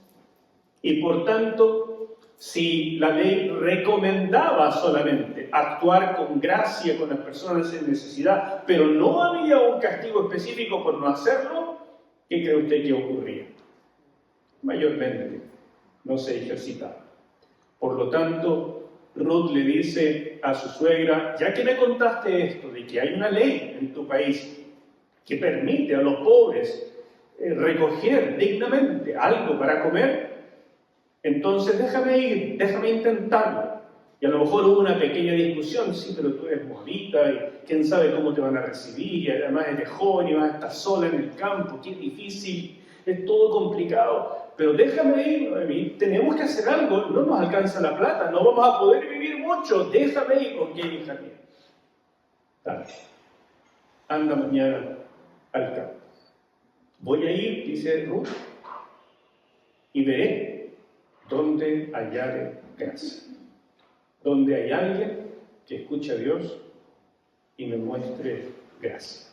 Y por tanto, si la ley recomendaba solamente actuar con gracia con las personas en necesidad, pero no había un castigo específico por no hacerlo, ¿qué cree usted que ocurría? Mayormente no se ejercitaba. Por lo tanto, Ruth le dice a su suegra: ya que me contaste esto de que hay una ley en tu país que permite a los pobres recoger dignamente algo para comer, entonces déjame ir, déjame intentarlo. Y a lo mejor hubo una pequeña discusión: sí, pero tú eres moabita y quién sabe cómo te van a recibir, y además eres joven y vas a estar sola en el campo, qué difícil, es todo complicado. Pero déjame ir, tenemos que hacer algo, no nos alcanza la plata, no vamos a poder vivir mucho, déjame ir. Ok, hija mía. Dale. Anda mañana al campo. Voy a ir, dice Ruth, y veré dónde hallare gracia. Donde hay alguien que escuche a Dios y me muestre gracia.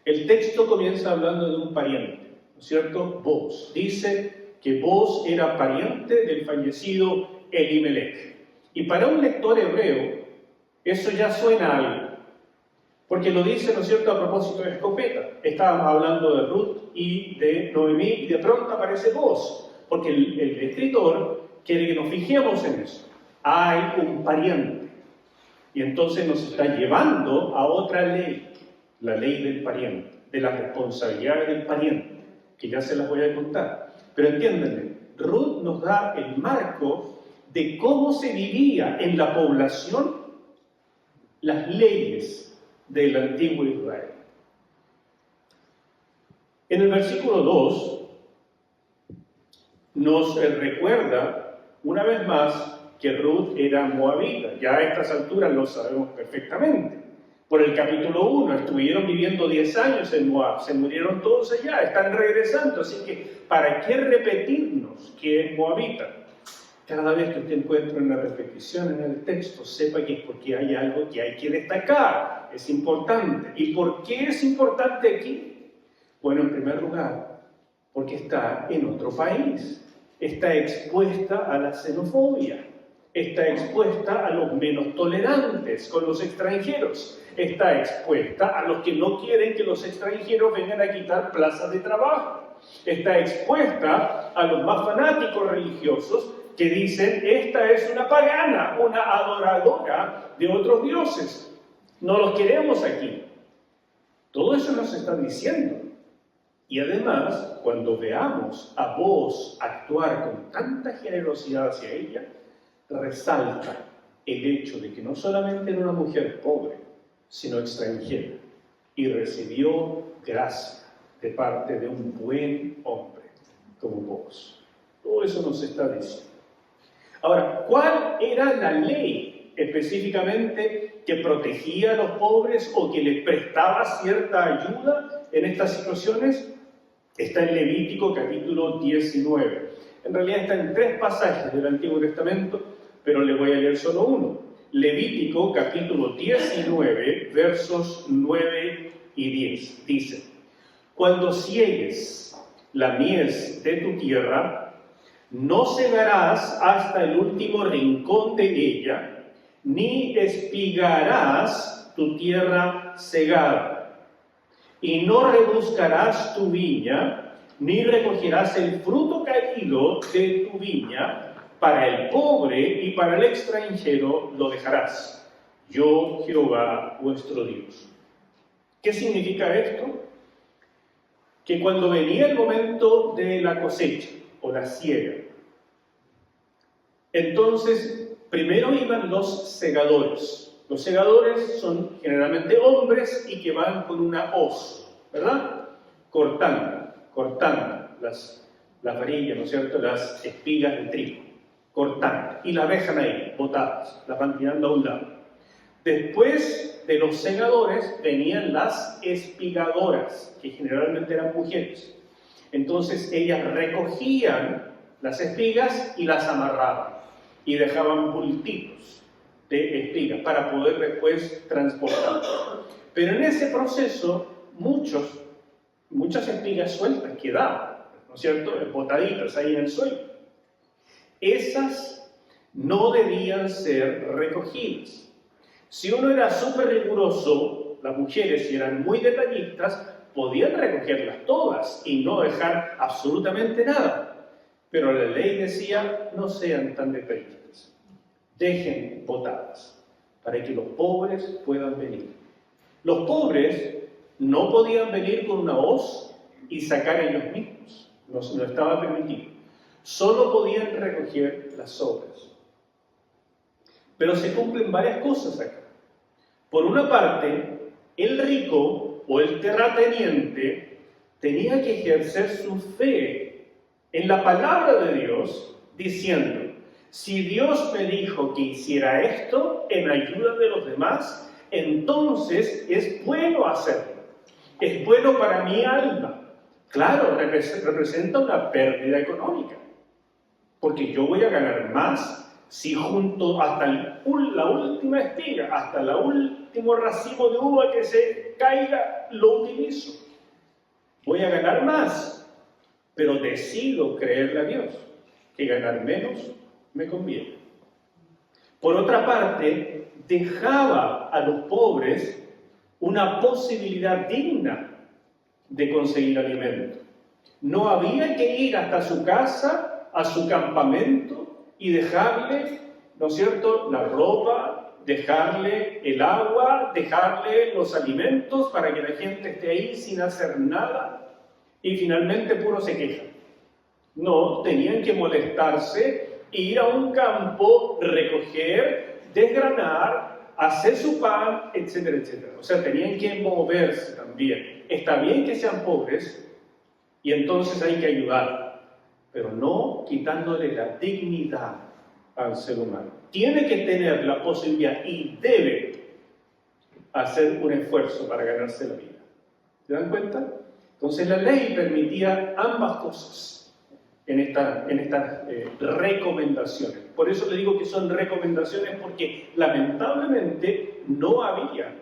El texto comienza hablando de un pariente, ¿no es cierto? Booz. Dice que Booz era pariente del fallecido Elimelech. Y para un lector hebreo, eso ya suena a algo. Porque lo dice, ¿no es cierto?, a propósito de escopeta. Estábamos hablando de Ruth y de Noemí, y de pronto aparece Booz. Porque el escritor quiere que nos fijemos en eso. Hay un pariente. Y entonces nos está llevando a otra ley. La ley del pariente, de las responsabilidades del pariente, que ya se las voy a contar. Pero entiéndanme, Ruth nos da el marco de cómo se vivía en la población las leyes del antiguo Israel. En el versículo 2 nos recuerda una vez más que Ruth era moabita. Ya a estas alturas lo sabemos perfectamente. Por el capítulo 1, estuvieron viviendo 10 años en Moab, se murieron todos allá, están regresando, así que ¿para qué repetirnos que es moabita? Cada vez que usted encuentre una repetición en el texto, sepa que es porque hay algo que hay que destacar, es importante. ¿Y por qué es importante aquí? Bueno, en primer lugar, porque está en otro país, está expuesta a la xenofobia, está expuesta a los menos tolerantes con los extranjeros, está expuesta a los que no quieren que los extranjeros vengan a quitar plazas de trabajo, está expuesta a los más fanáticos religiosos que dicen, esta es una pagana, una adoradora de otros dioses, no los queremos aquí. Todo eso nos está diciendo. Y además, cuando veamos a vos actuar con tanta generosidad hacia ella, resalta el hecho de que no solamente era una mujer pobre, sino extranjera, y recibió gracia de parte de un buen hombre como vos. Todo eso nos está diciendo. Ahora, ¿cuál era la ley específicamente que protegía a los pobres o que les prestaba cierta ayuda en estas situaciones? Está en Levítico capítulo 19. En realidad está en 3 pasajes del Antiguo Testamento, pero le voy a leer solo uno. Levítico capítulo 19, versos 9 y 10. Dice, cuando ciegues la mies de tu tierra, no cegarás hasta el último rincón de ella, ni espigarás tu tierra cegada. Y no rebuscarás tu viña, ni recogerás el fruto caído de tu viña, para el pobre y para el extranjero lo dejarás. Yo, Jehová, vuestro Dios. ¿Qué significa esto? Que cuando venía el momento de la cosecha o la siega, entonces primero iban los segadores. Los segadores son generalmente hombres y que van con una hoz, ¿verdad? Cortando las varillas, ¿no es cierto?, las espigas de trigo, cortando, y las dejan ahí, botadas, las van tirando a un lado. Después de los segadores venían las espigadoras, que generalmente eran mujeres. Entonces ellas recogían las espigas y las amarraban, y dejaban bultitos de espigas para poder después transportar. Pero en ese proceso muchas espigas sueltas quedaban, ¿no es cierto?, botaditas ahí en el suelo. Esas no debían ser recogidas. Si uno era súper riguroso, las mujeres, si eran muy detallistas, podían recogerlas todas y no dejar absolutamente nada. Pero la ley decía, no sean tan detallistas. Dejen botadas, para que los pobres puedan venir. Los pobres no podían venir con una hoz y sacar ellos mismos, no estaba permitido. Solo podían recoger las sobras. Pero se cumplen varias cosas acá. Por una parte, el rico o el terrateniente tenía que ejercer su fe en la palabra de Dios, diciendo, si Dios me dijo que hiciera esto en ayuda de los demás, entonces es bueno hacerlo. Es bueno para mi alma. Claro, representa una pérdida económica, porque yo voy a ganar más si junto hasta la última espiga, hasta el último racimo de uva que se caiga, lo utilizo. Voy a ganar más, pero decido creerle a Dios que ganar menos me conviene. Por otra parte, dejaba a los pobres una posibilidad digna de conseguir alimento. No había que ir hasta su casa, a su campamento, y dejarle, ¿no es cierto?, la ropa, dejarle el agua, dejarle los alimentos para que la gente esté ahí sin hacer nada y finalmente puro se quejan. No, tenían que molestarse, ir a un campo, recoger, desgranar, hacer su pan, etcétera, etcétera. O sea, tenían que moverse también. Está bien que sean pobres y entonces hay que ayudar, pero no quitándole la dignidad al ser humano. Tiene que tener la posibilidad y debe hacer un esfuerzo para ganarse la vida. ¿Se dan cuenta? Entonces la ley permitía ambas cosas. en estas recomendaciones. Por eso le digo que son recomendaciones, porque lamentablemente no había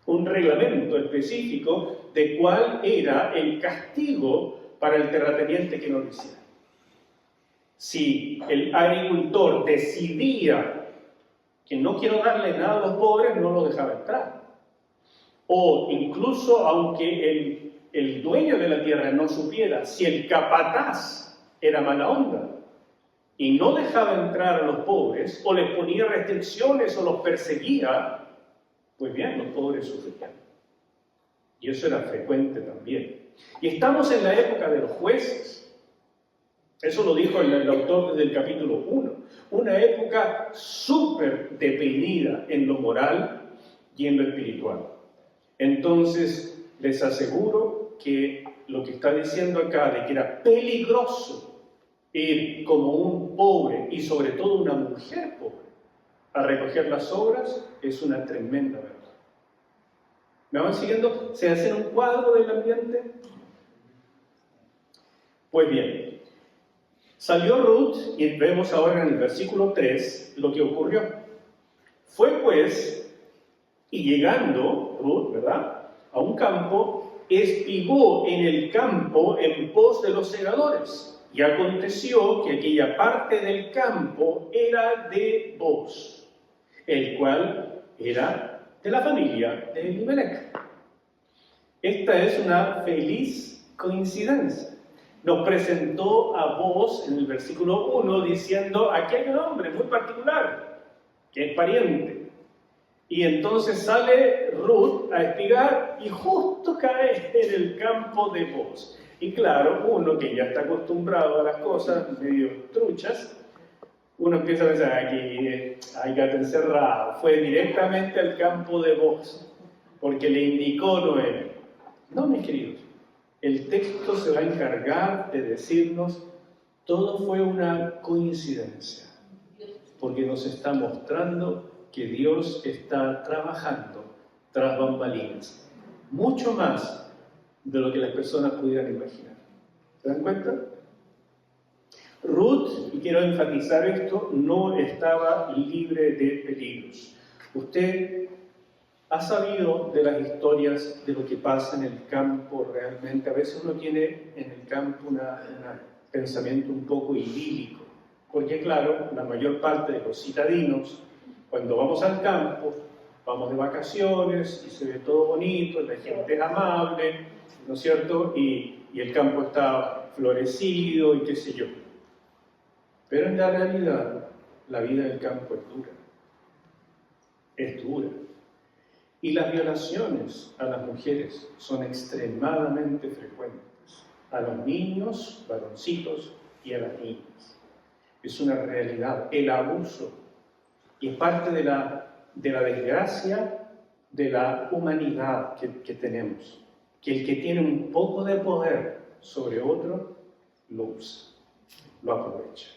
un reglamento específico de cuál era el castigo para el terrateniente que no lo hiciera. Si el agricultor decidía que no quiero darle nada a los pobres, no lo dejaba entrar. O incluso aunque el dueño de la tierra no supiera, si el capataz era mala onda y no dejaba entrar a los pobres, o les ponía restricciones o los perseguía, pues bien, los pobres sufrían. Y eso era frecuente también. Y estamos en la época de los jueces. Eso lo dijo el autor desde el capítulo 1. Una época súper deprimida en lo moral y en lo espiritual. Entonces, les aseguro que lo que está diciendo acá, de que era peligroso ir como un pobre, y sobre todo una mujer pobre, a recoger las obras, es una tremenda verdad. ¿Me van siguiendo? ¿Se hace un cuadro del ambiente? Pues bien, salió Ruth, y vemos ahora en el versículo 3 lo que ocurrió. Fue pues, y llegando Ruth, ¿verdad?, a un campo, espigó en el campo en pos de los segadores. Y aconteció que aquella parte del campo era de Booz, el cual era de la familia de Elimelech. Esta es una feliz coincidencia. Nos presentó a Booz en el versículo 1 diciendo: aquí hay un hombre muy particular, que es pariente. Y entonces sale Ruth a espigar y justo cae en el campo de Booz. Y claro, uno que ya está acostumbrado a las cosas medio truchas, uno empieza a pensar: aquí hay gato encerrado. Fue directamente al campo de Booz, porque le indicó Noemi. No, mis queridos, el texto se va a encargar de decirnos: todo fue una coincidencia, porque nos está mostrando que Dios está trabajando tras bambalinas, mucho más de lo que las personas pudieran imaginar. ¿Se dan cuenta? Ruth, y quiero enfatizar esto, no estaba libre de peligros. Usted ha sabido de las historias de lo que pasa en el campo realmente. A veces uno tiene en el campo un pensamiento un poco idílico, porque claro, la mayor parte de los citadinos, cuando vamos al campo, vamos de vacaciones y se ve todo bonito, la gente es amable, ¿no es cierto? Y el campo está florecido y qué sé yo. Pero en la realidad, la vida del campo es dura. Es dura. Y las violaciones a las mujeres son extremadamente frecuentes. A los niños, varoncitos, y a las niñas. Es una realidad. El abuso. Y es parte de la desgracia de la humanidad que tenemos. Que el que tiene un poco de poder sobre otro, lo usa, lo aprovecha.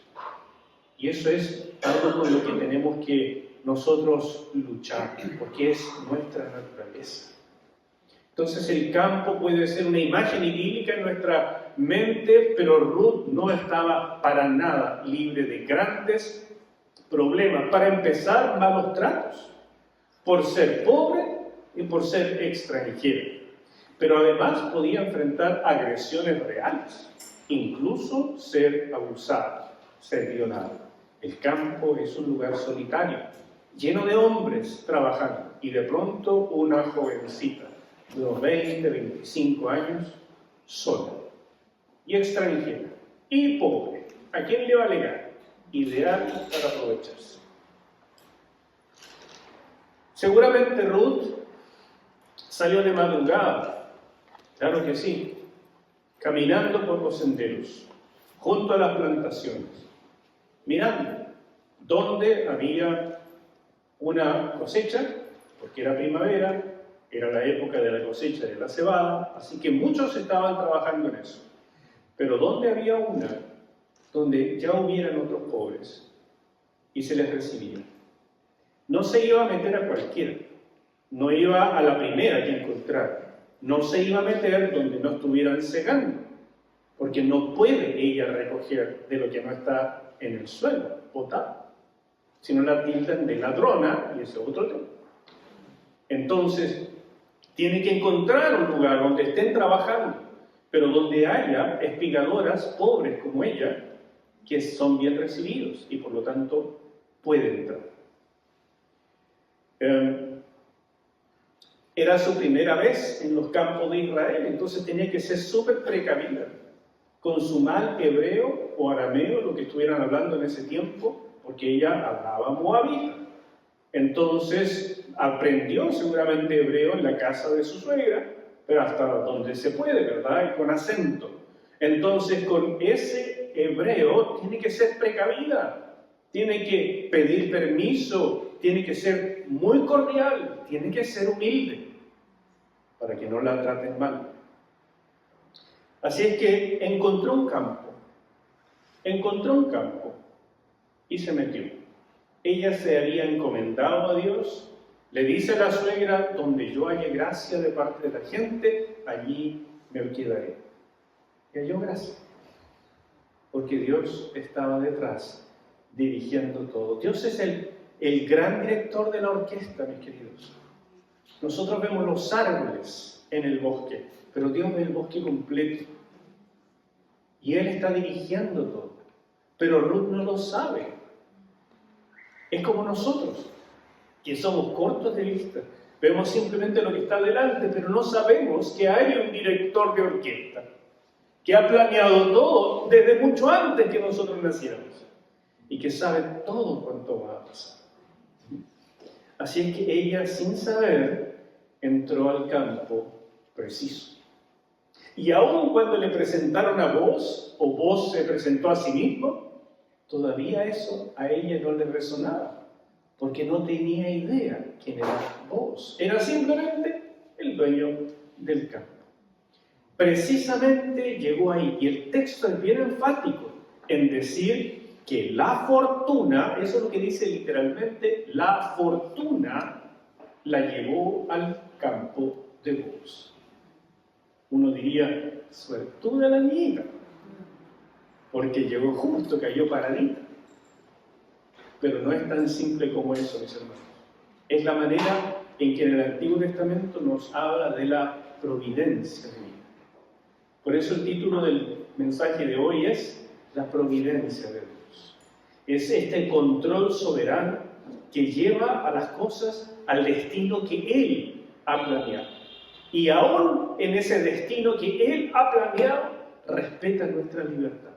Y eso es algo con lo que tenemos que nosotros luchar, porque es nuestra naturaleza. Entonces el campo puede ser una imagen idílica en nuestra mente, pero Ruth no estaba para nada libre de grandes problemas. Para empezar, malos tratos, por ser pobre y por ser extranjero. Pero además podía enfrentar agresiones reales, incluso ser abusado, ser violado. El campo es un lugar solitario, lleno de hombres trabajando, y de pronto una jovencita de unos 20, 25 años, sola, y extranjera, y pobre. ¿A quién le va a alegar? Ideal para aprovecharse. Seguramente Ruth salió de madrugada, claro que sí, caminando por los senderos, junto a las plantaciones, mirando dónde había una cosecha, porque era primavera, era la época de la cosecha de la cebada, así que muchos estaban trabajando en eso. Pero ¿dónde había una donde ya hubieran otros pobres y se les recibía? No se iba a meter a cualquiera, no iba a la primera que encontrara, no se iba a meter donde no estuvieran cegando, porque no puede ella recoger de lo que no está en el suelo, botado, sino la tildan de ladrona, y ese es otro tema. Entonces, tiene que encontrar un lugar donde estén trabajando, pero donde haya espigadoras pobres como ella, que son bien recibidos y por lo tanto pueden entrar. Era su primera vez en los campos de Israel, entonces tenía que ser súper precavida con su mal hebreo o arameo, lo que estuvieran hablando en ese tiempo, porque ella hablaba moabita. Entonces aprendió seguramente hebreo en la casa de su suegra, pero hasta donde se puede, ¿verdad? Y con acento. Entonces con ese hebreo tiene que ser precavida, tiene que pedir permiso, tiene que ser muy cordial, tiene que ser humilde, para que no la traten mal. Así es que encontró un campo y se metió. Ella se había encomendado a Dios, le dice a la suegra, donde yo haya gracia de parte de la gente, allí me quedaré. Y halló gracia, porque Dios estaba detrás, dirigiendo todo. Dios es el gran director de la orquesta, mis queridos. Nosotros vemos los árboles en el bosque, pero Dios ve el bosque completo. Y Él está dirigiendo todo. Pero Ruth no lo sabe. Es como nosotros, que somos cortos de vista. Vemos simplemente lo que está delante, pero no sabemos que hay un director de orquesta que ha planeado todo desde mucho antes que nosotros naciéramos y que sabe todo cuánto va a pasar. Así es que ella, sin saber, entró al campo preciso. Y aun cuando le presentaron a Boaz, o Boaz se presentó a sí mismo, todavía eso a ella no le resonaba, porque no tenía idea quién era Boaz. Era simplemente el dueño del campo. Precisamente llegó ahí, y el texto es bien enfático en decir que la fortuna, eso es lo que dice literalmente, la fortuna la llevó al campo de Boaz. Uno diría, suertuda la niñita, porque llegó justo, cayó paradita. Pero no es tan simple como eso, mis hermanos. Es la manera en que en el Antiguo Testamento nos habla de la providencia divina. Por eso el título del mensaje de hoy es la providencia de Dios. Es este control soberano que lleva a las cosas al destino que Él ha planeado. Y aún en ese destino que Él ha planeado, respeta nuestra libertad,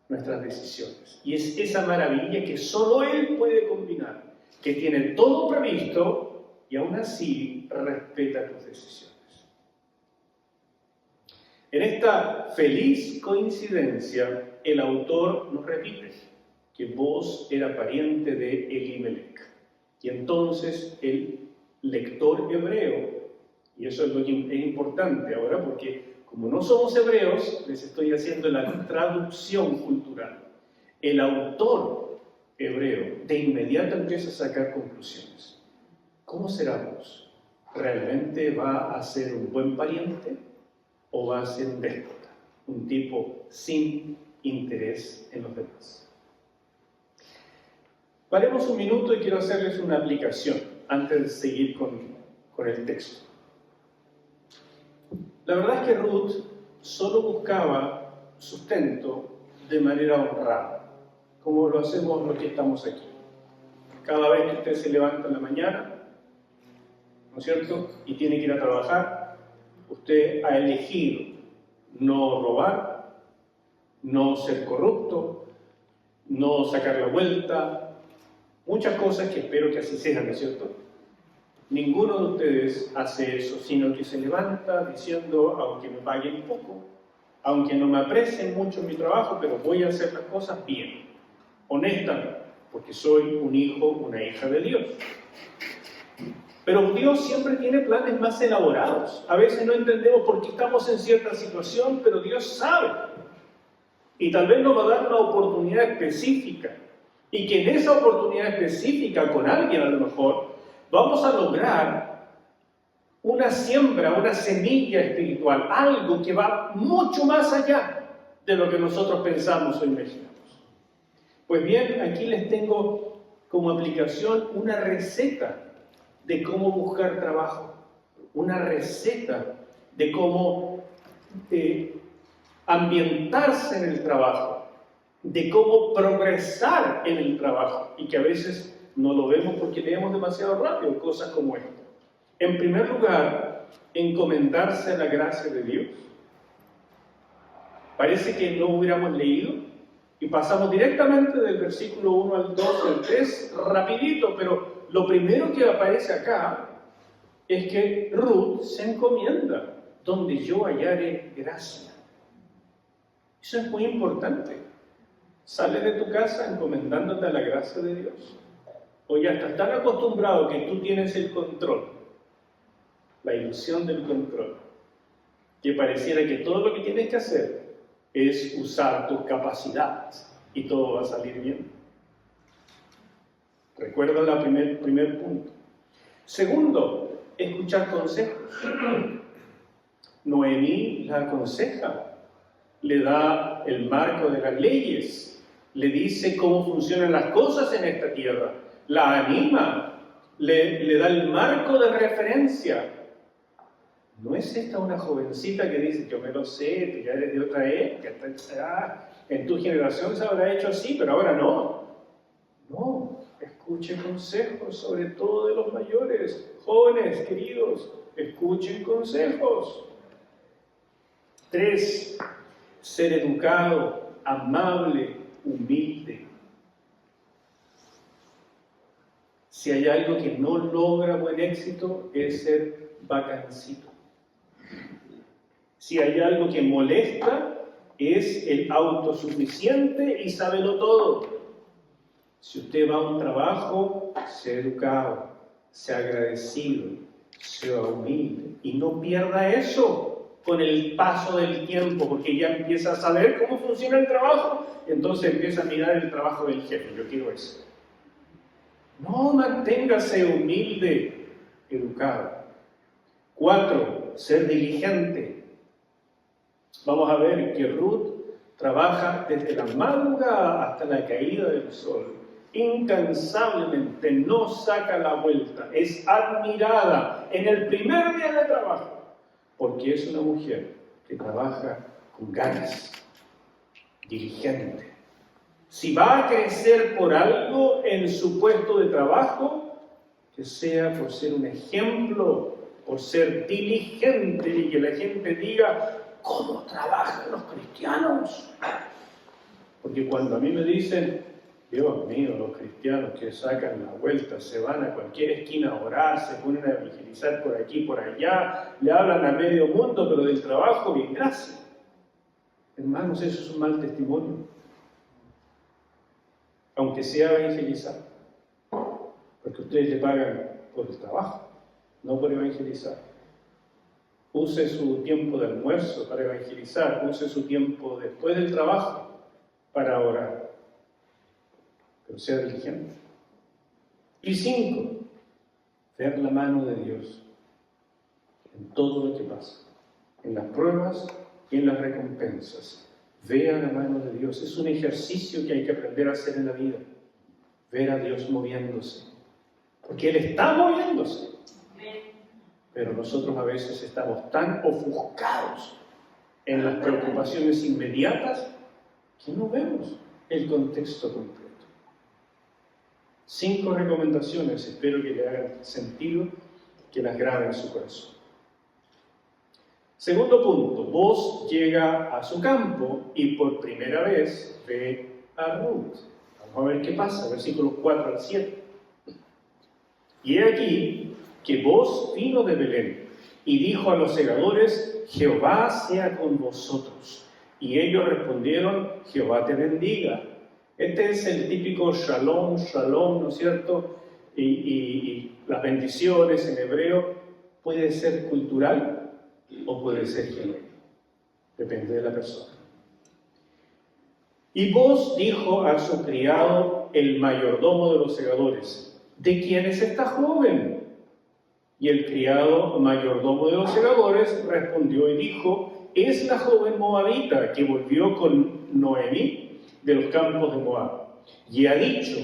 nuestras decisiones. Y es esa maravilla que solo Él puede combinar, que tiene todo previsto y aún así respeta tus decisiones. En esta feliz coincidencia, el autor nos repite que Boaz era pariente de Elimelech. Y entonces el lector hebreo, y eso es lo que es importante ahora, porque como no somos hebreos, les estoy haciendo la traducción cultural. El autor hebreo de inmediato empieza a sacar conclusiones. ¿Cómo será Boaz? ¿Realmente va a ser un buen pariente o va a ser un déspota? Un tipo sin interés en los demás. Paremos un minuto y quiero hacerles una aplicación antes de seguir con el texto. La verdad es que Ruth solo buscaba sustento de manera honrada, como lo hacemos los que estamos aquí. Cada vez que usted se levanta en la mañana, ¿no es cierto?, y tiene que ir a trabajar, usted ha elegido no robar, no ser corrupto, no sacar la vuelta, muchas cosas que espero que así sean, ¿no es cierto? Ninguno de ustedes hace eso, sino que se levanta diciendo, aunque me paguen poco, aunque no me aprecien mucho en mi trabajo, pero voy a hacer las cosas bien, honestamente, porque soy un hijo, una hija de Dios. Pero Dios siempre tiene planes más elaborados. A veces no entendemos por qué estamos en cierta situación, pero Dios sabe. Y tal vez nos va a dar una oportunidad específica. Y que en esa oportunidad específica, con alguien a lo mejor, vamos a lograr una siembra, una semilla espiritual, algo que va mucho más allá de lo que nosotros pensamos o imaginamos. Pues bien, aquí les tengo como aplicación una receta de cómo buscar trabajo, una receta de cómo ambientarse en el trabajo, de cómo progresar en el trabajo, y que a veces no lo vemos porque leemos demasiado rápido cosas como esta. En primer lugar, encomendarse a la gracia de Dios. Parece que no hubiéramos leído y pasamos directamente del versículo 1 al 2 al 3 rapidito, pero lo primero que aparece acá es que Ruth se encomienda donde yo hallare gracia. Eso es muy importante. Sale de tu casa encomendándote a la gracia de Dios. O ya estás tan acostumbrado que tú tienes el control, la ilusión del control, que pareciera que todo lo que tienes que hacer es usar tus capacidades y todo va a salir bien. Recuerda el primer punto. Segundo, escuchar consejos. Noemí la aconseja, le da el marco de las leyes, le dice cómo funcionan las cosas en esta tierra, la anima, le da el marco de referencia. ¿No es esta una jovencita que dice, yo me lo sé, tú ya eres de otra época, en tu generación se habrá hecho así, pero ahora no? No, escuche consejos, sobre todo de los mayores, jóvenes, queridos, escuchen consejos. 3, ser educado, amable, humilde. Si hay algo que no logra buen éxito, es ser bacancito. Si hay algo que molesta, es el autosuficiente y sábelo todo. Si usted va a un trabajo, sea educado, sea agradecido, sea humilde y no pierda eso con el paso del tiempo, porque ya empieza a saber cómo funciona el trabajo y entonces empieza a mirar el trabajo del jefe. Yo quiero eso. No, manténgase humilde, educado. 4, ser diligente. Vamos a ver que Ruth trabaja desde la madrugada hasta la caída del sol. Incansablemente, no saca la vuelta. Es admirada en el primer día de trabajo, porque es una mujer que trabaja con ganas, diligente. Si va a crecer por algo en su puesto de trabajo, que sea por ser un ejemplo, por ser diligente y que la gente diga, ¿cómo trabajan los cristianos? Porque cuando a mí me dicen, Dios mío, los cristianos que sacan la vuelta, se van a cualquier esquina a orar, se ponen a evangelizar por aquí, por allá, le hablan a medio mundo, pero del trabajo, bien, gracias. Hermanos, eso es un mal testimonio. Aunque sea evangelizar. Porque ustedes le pagan por el trabajo, no por evangelizar. Use su tiempo de almuerzo para evangelizar, use su tiempo después del trabajo para orar. Pero sea diligente. Y 5, ver la mano de Dios en todo lo que pasa, en las pruebas y en las recompensas. Vea la mano de Dios. Es un ejercicio que hay que aprender a hacer en la vida. Ver a Dios moviéndose. Porque Él está moviéndose. Pero nosotros a veces estamos tan ofuscados en las preocupaciones inmediatas que no vemos el contexto completo. 5 recomendaciones, espero que le hagan sentido, que las graben en su corazón. Segundo punto, Boaz llega a su campo y por primera vez ve a Ruth. Vamos a ver qué pasa, versículos 4 al 7. Y he aquí que Boaz vino de Belén y dijo a los segadores, Jehová sea con vosotros. Y ellos respondieron, Jehová te bendiga. Este es el típico shalom, shalom, ¿no es cierto? Y las bendiciones en hebreo puede ser cultural o puede ser genuino. Depende de la persona. Y Boaz dijo a su criado, el mayordomo de los segadores, ¿de quién es esta joven? Y el criado mayordomo de los segadores respondió y dijo: es la joven moabita que volvió con Noemí de los campos de Moab. Y ha dicho: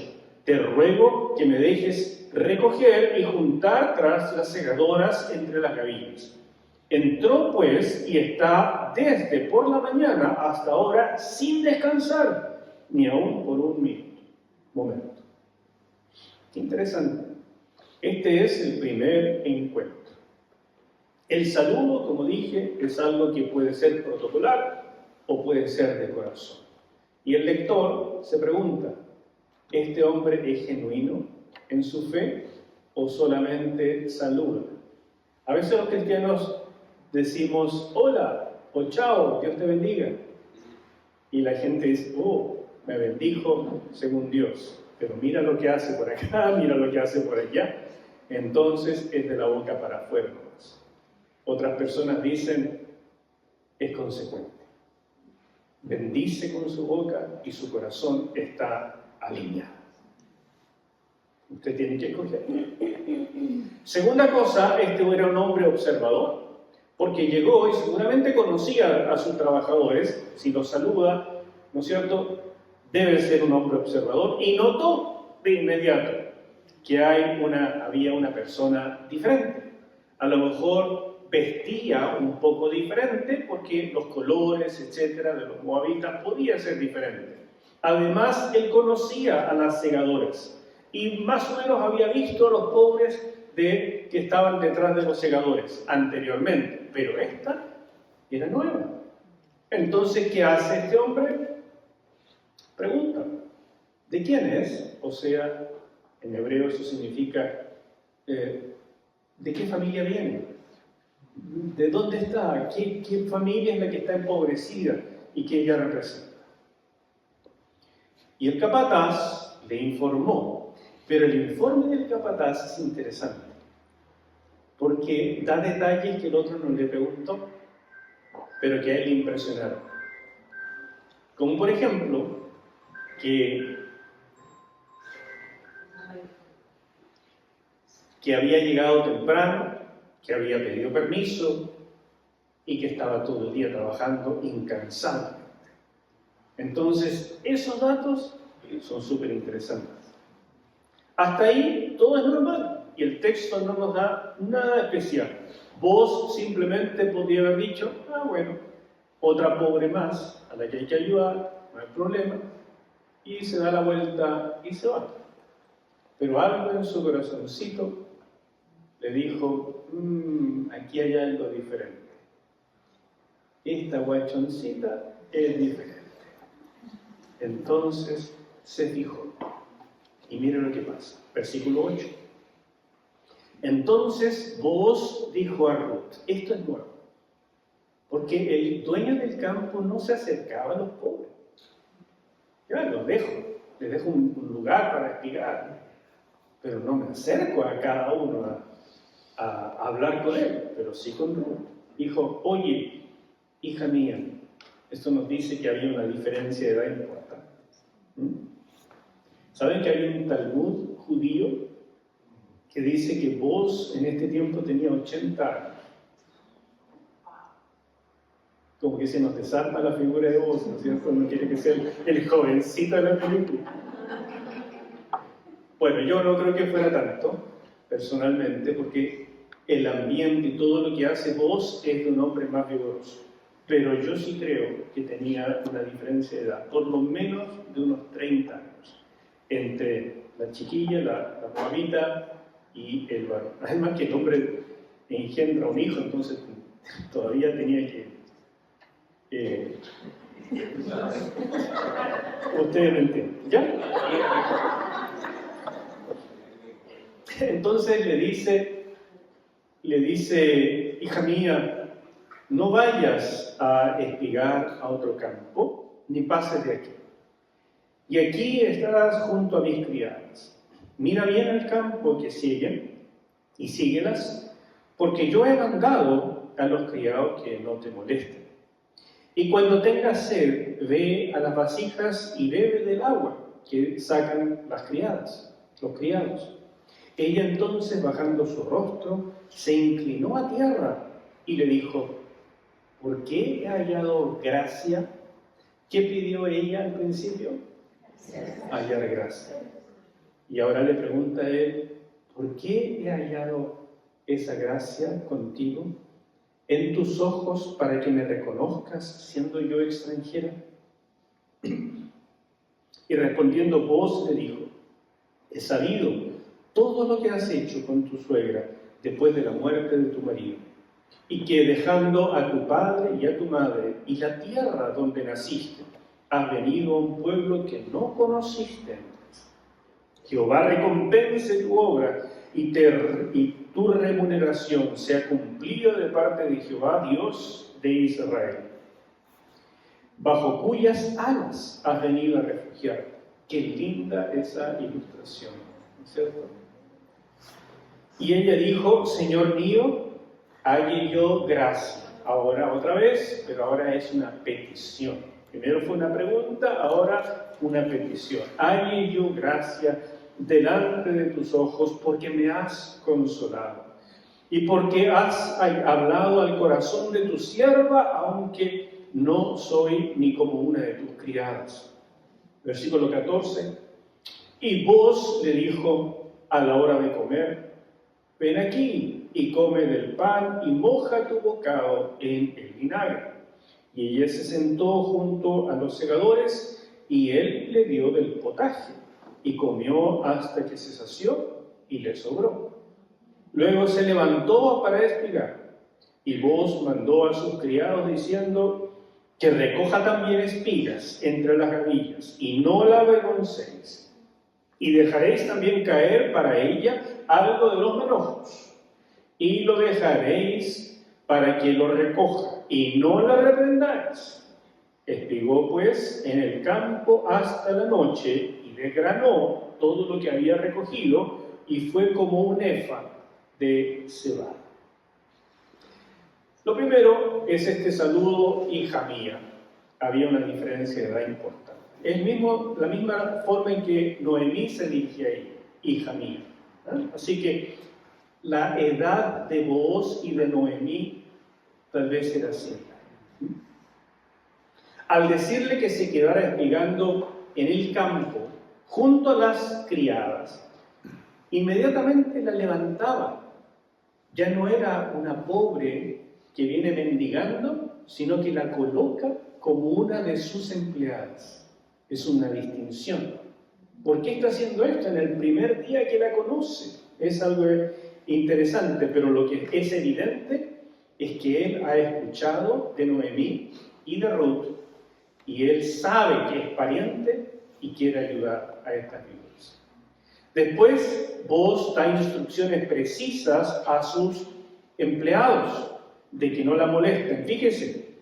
te ruego que me dejes recoger y juntar tras las segadoras entre las gavillas. Entró pues y está desde por la mañana hasta ahora sin descansar, ni aun por un momento. Interesante. Este es el primer encuentro. El saludo, como dije, es algo que puede ser protocolar o puede ser de corazón. Y el lector se pregunta: ¿este hombre es genuino en su fe o solamente saluda? A veces los cristianos decimos hola o chao, Dios te bendiga. Y la gente dice: oh, me bendijo según Dios, pero mira lo que hace por acá, mira lo que hace por allá. Entonces es de la boca para afuera. Otras personas dicen: es consecuente. Bendice con su boca y su corazón está alineado. Usted tiene que escoger. Segunda cosa, este era un hombre observador, porque llegó y seguramente conocía a sus trabajadores. Si los saluda, ¿no es cierto?, debe ser un hombre observador, y notó de inmediato que había una persona diferente. A lo mejor vestía un poco diferente, porque los colores, etcétera, de los moabitas podía ser diferente. Además, él conocía a las segadoras y más o menos había visto a los pobres que estaban detrás de los segadores anteriormente, pero esta era nueva. Entonces, ¿qué hace este hombre? Pregunta: ¿de quién es? O sea, en hebreo eso significa ¿de qué familia viene? ¿De dónde está? ¿Qué familia es la que está empobrecida y que ella representa? Y el capataz le informó, pero el informe del capataz es interesante, porque da detalles que el otro no le preguntó, pero que a él le impresionaron. Como por ejemplo, que había llegado temprano, que había pedido permiso y que estaba todo el día trabajando incansablemente. Entonces, esos datos son súper interesantes. Hasta ahí todo es normal y el texto no nos da nada especial. Vos simplemente podría haber dicho: bueno, otra pobre más a la que hay que ayudar, no hay problema, y se da la vuelta y se va. Pero algo en su corazoncito le dijo: aquí hay algo diferente. Esta guachoncita es diferente. Entonces se fijó. Y miren lo que pasa. Versículo 8. Entonces Booz dijo a Ruth: esto es nuevo, porque el dueño del campo no se acercaba a los pobres. Ya les dejo un lugar para explicar, pero no me acerco a cada uno a hablar con él, pero sí con Ruth. Dijo: oye, hija mía, esto nos dice que había una diferencia de edad importante. ¿Saben que hay un Talmud judío que dice que Booz en este tiempo tenía 80 años? Como que se nos desarma la figura de Booz, ¿no es cierto? No quiere que sea el jovencito de la película. Bueno, yo no creo que fuera tanto, personalmente, porque el ambiente y todo lo que hace Booz es de un hombre más vigoroso. Pero yo sí creo que tenía una diferencia de edad, por lo menos de unos 30 años, entre la chiquilla, la moabita y el varón. Además que el hombre engendra un hijo, entonces todavía tenía que... Ustedes me entienden, ¿ya? Entonces le dice: hija mía, no vayas a espigar a otro campo, ni pases de aquí. Y aquí estarás junto a mis criadas. Mira bien el campo que siguen y síguelas, porque yo he mandado a los criados que no te molesten. Y cuando tengas sed, ve a las vasijas y bebe del agua que sacan las criadas, los criados. Ella entonces, bajando su rostro, se inclinó a tierra y le dijo: ¿por qué he hallado gracia? ¿Qué pidió ella al principio? Hallar gracia. Y ahora le pregunta a él: ¿por qué he hallado esa gracia contigo en tus ojos para que me reconozcas siendo yo extranjera? Y respondiendo Booz le dijo: he sabido todo lo que has hecho con tu suegra después de la muerte de tu marido, y que dejando a tu padre y a tu madre y la tierra donde naciste, has venido a un pueblo que no conociste antes. Jehová recompense tu obra y tu remuneración sea cumplida de parte de Jehová, Dios de Israel, bajo cuyas alas has venido a refugiar. Qué linda esa ilustración, ¿no es cierto? Y ella dijo: Señor mío, halle yo gracia. Ahora otra vez, pero ahora es una petición. Primero fue una pregunta, ahora una petición. Halle yo gracia delante de tus ojos, porque me has consolado y porque has hablado al corazón de tu sierva, aunque no soy ni como una de tus criadas. Versículo 14. Y Booz le dijo a la hora de comer: ven aquí y come del pan y moja tu bocado en el vinagre. Y ella se sentó junto a los segadores y él le dio del potaje y comió hasta que se sació y le sobró. Luego se levantó para espigar y Booz mandó a sus criados diciendo: que recoja también espigas entre las gavillas y no la avergoncéis, y dejaréis también caer para ella algo de los manojos, y lo dejaréis para que lo recoja, y no la reprendáis. Espigó pues en el campo hasta la noche, y desgranó todo lo que había recogido, y fue como un efa de cebada. Lo primero es este saludo: hija mía. Había una diferencia de edad importante. Es la misma forma en que Noemí se dirige a ella: hija mía. Así que la edad de Booz y de Noemí tal vez era similar. Al decirle que se quedara espigando en el campo junto a las criadas, inmediatamente la levantaba. Ya no era una pobre que viene mendigando, sino que la coloca como una de sus empleadas. Es una distinción. ¿Por qué está haciendo esto en el primer día que la conoce? Es algo interesante, pero lo que es evidente es que él ha escuchado de Noemí y de Ruth, y él sabe que es pariente y quiere ayudar a estas viudas. Después, Booz da instrucciones precisas a sus empleados de que no la molesten. Fíjese,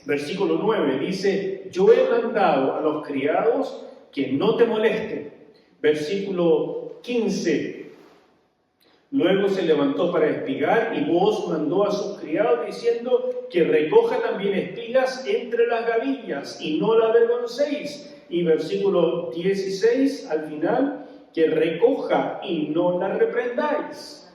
versículo 9 dice: yo he mandado a los criados que no te molesten. Versículo 15: luego se levantó para espigar y Booz mandó a sus criados diciendo que recoja también espigas entre las gavillas y no la avergoncéis. Y versículo 16 al final: que recoja y no la reprendáis.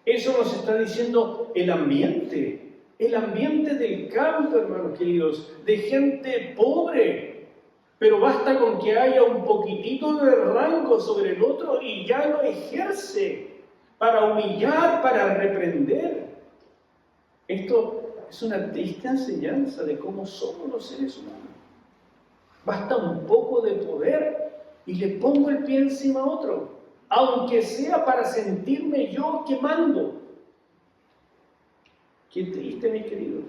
Eso nos está diciendo el ambiente del campo, hermanos queridos, de gente pobre. Pero basta con que haya un poquitito de rango sobre el otro y ya lo ejerce para humillar, para reprender. Esto es una triste enseñanza de cómo somos los seres humanos. Basta un poco de poder y le pongo el pie encima a otro, aunque sea para sentirme yo que mando. Qué triste, mis queridos.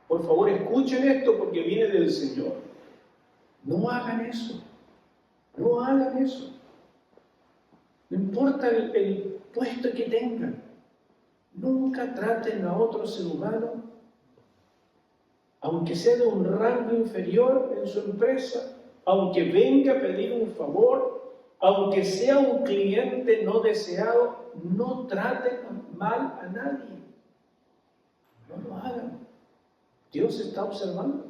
Por favor, escuchen esto porque viene del Señor. No hagan eso. No hagan eso. No importa el puesto que tengan. Nunca traten a otro ser humano, aunque sea de un rango inferior en su empresa, aunque venga a pedir un favor, aunque sea un cliente no deseado, no traten mal a nadie. No lo hagan. Dios está observando.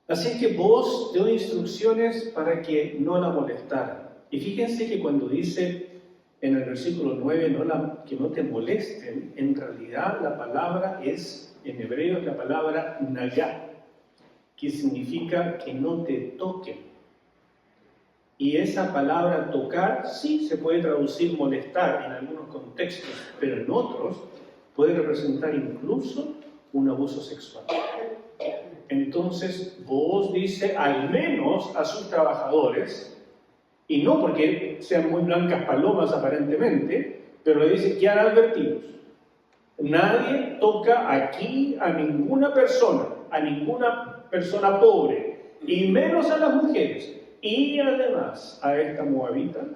Así es que Booz dio instrucciones para que no la molestaran. Y fíjense que cuando dice en el versículo 9 que no te molesten, en realidad la palabra es, en hebreo es la palabra nagá, que significa que no te toquen. Y esa palabra tocar sí se puede traducir molestar en algunos contextos, pero en otros puede representar incluso un abuso sexual. Entonces, vos dice al menos a sus trabajadores, y no porque sean muy blancas palomas aparentemente, pero le dice que quedan advertidos. Nadie toca aquí a ninguna persona pobre, y menos a las mujeres. Y además a esta moabita,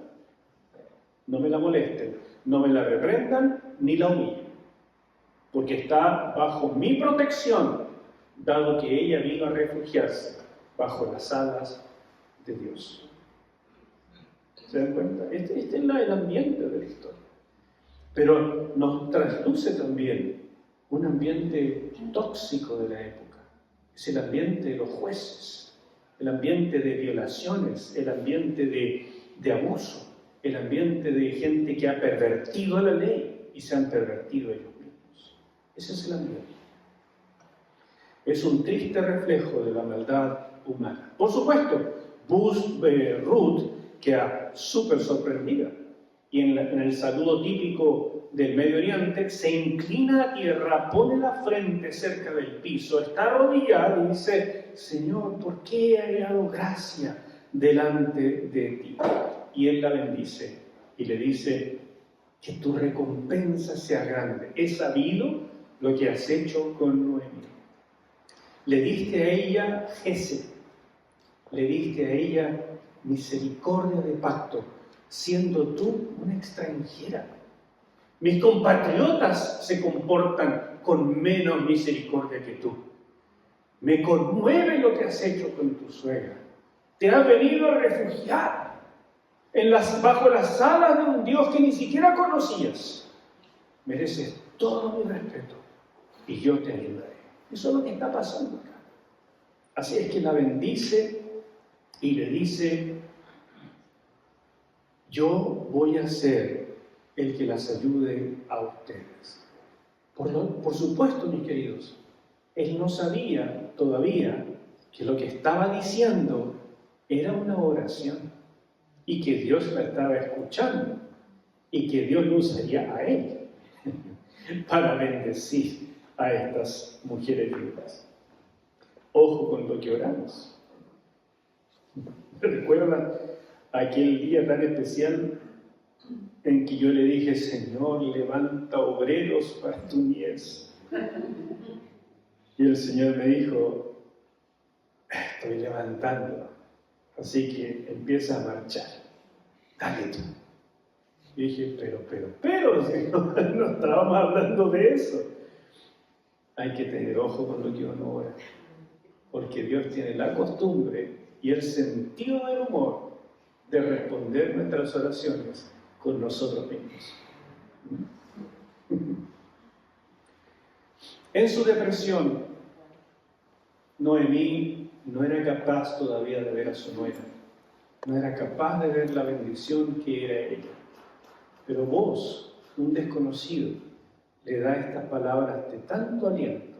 no me la molesten, no me la reprendan, ni la humillen, porque está bajo mi protección, dado que ella vino a refugiarse bajo las alas de Dios. ¿Se dan cuenta? Este es el ambiente de la historia. Pero nos trasluce también un ambiente tóxico de la época. Es el ambiente de los jueces, el ambiente de violaciones, el ambiente de abuso, el ambiente de gente que ha pervertido la ley y se han pervertido ellos mismos. Ese es el ambiente. Es un triste reflejo de la maldad humana. Por supuesto, Ruth queda súper sorprendida y en el saludo típico del Medio Oriente se inclina a tierra, pone la frente cerca del piso, está arrodillada y dice: Señor, ¿por qué he hallado gracia delante de ti? Y él la bendice y le dice: que tu recompensa sea grande. He sabido lo que has hecho con Noemí. Le diste a ella Gesed, le diste a ella misericordia de pacto, siendo tú una extranjera. Mis compatriotas se comportan con menos misericordia que tú. Me conmueve lo que has hecho con tu suegra. Te has venido a refugiar bajo las alas de un Dios que ni siquiera conocías. Mereces todo mi respeto y yo te ayudaré. Eso es lo que está pasando acá. Así es que la bendice y le dice: yo voy a ser el que las ayude a ustedes. Por supuesto, mis queridos, él no sabía todavía que lo que estaba diciendo era una oración y que Dios la estaba escuchando y que Dios lo usaría a él para bendecir a estas mujeres viudas. Ojo con lo que oramos. ¿Recuerdan aquel día tan especial en que yo le dije: Señor, levanta obreros para tu mies? Y el Señor me dijo: estoy levantando, así que empieza a marchar, dale tú. Y dije: pero, Señor, no estábamos hablando de eso. Hay que tener ojo con lo que uno ora, porque Dios tiene la costumbre y el sentido del humor de responder nuestras oraciones con nosotros mismos. En su depresión, Noemí no era capaz todavía de ver a su nuera, no era capaz de ver la bendición que era ella. Pero vos, un desconocido, le da estas palabras de tanto aliento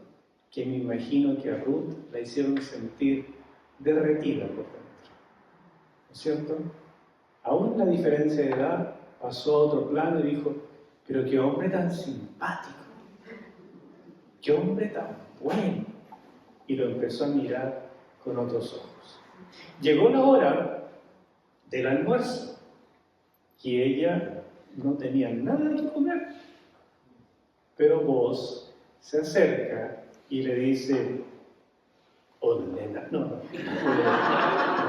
que me imagino que a Ruth la hicieron sentir derretida por dentro. ¿No es cierto? Aún la diferencia de edad pasó a otro plano y dijo: pero qué hombre tan simpático, qué hombre tan bueno. Y lo empezó a mirar con otros ojos. Llegó la hora del almuerzo y ella no tenía nada que comer. Pero vos se acerca y le dice: oh, nena, no.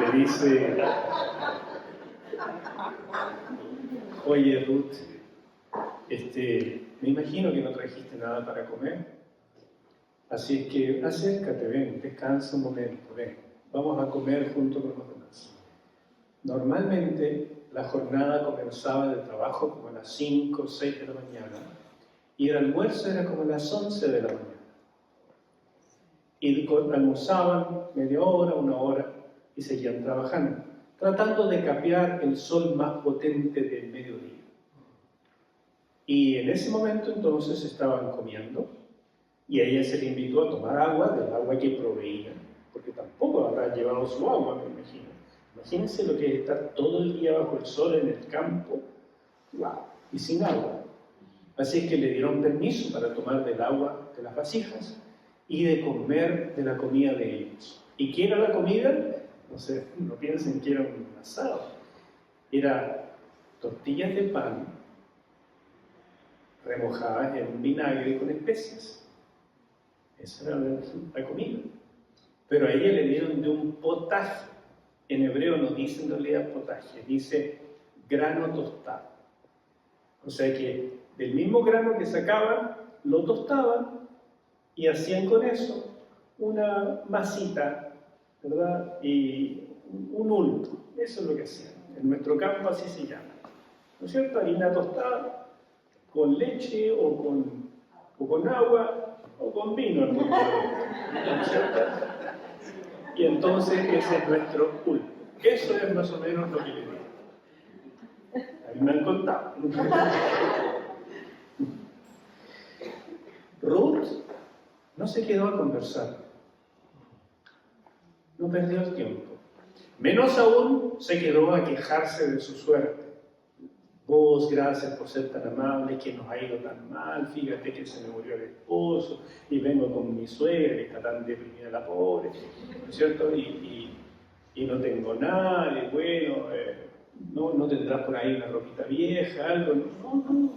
Le dice: oye, Ruth, me imagino que no trajiste nada para comer. Así que acércate, ven, descansa un momento, ven. Vamos a comer junto con los demás. Normalmente la jornada comenzaba de trabajo como a las 5 o 6 de la mañana y el almuerzo era como a las 11 de la mañana. Y almorzaban media hora, una hora y seguían trabajando. tratando de capear el sol más potente del mediodía. Y en ese momento entonces estaban comiendo y a ella se le invitó a tomar agua del agua que proveían, porque tampoco habrá llevado su agua, me imagino. Imagínense lo que es estar todo el día bajo el sol en el campo, wow, y sin agua. Así que le dieron permiso para tomar del agua de las vasijas y de comer de la comida de ellos. ¿Y qué era la comida? No sé, no piensen que era un asado. Era tortillas de pan remojadas en vinagre con especias. Esa era la comida. Pero a ella le dieron de un potaje. En hebreo no dice en realidad potaje, dice grano tostado. O sea que del mismo grano que sacaban, lo tostaban y hacían con eso una masita, ¿verdad? Y un unto. Eso es lo que hacían. En nuestro campo así se llama. ¿No es cierto? Harina tostada con leche o con agua o con vino. ¿No es cierto? Y entonces ese es nuestro culto. Eso es más o menos lo que le digo. A mí me han contado. Ruth no se quedó a conversar. No perdió el tiempo. Menos aún se quedó a quejarse de su suerte. Vos, gracias por ser tan amable, que nos ha ido tan mal, fíjate que se me murió el esposo, y vengo con mi suegra, que está tan deprimida la pobre, ¿no es cierto? Y no tengo nada, y bueno, no tendrás por ahí una ropita vieja, algo, no,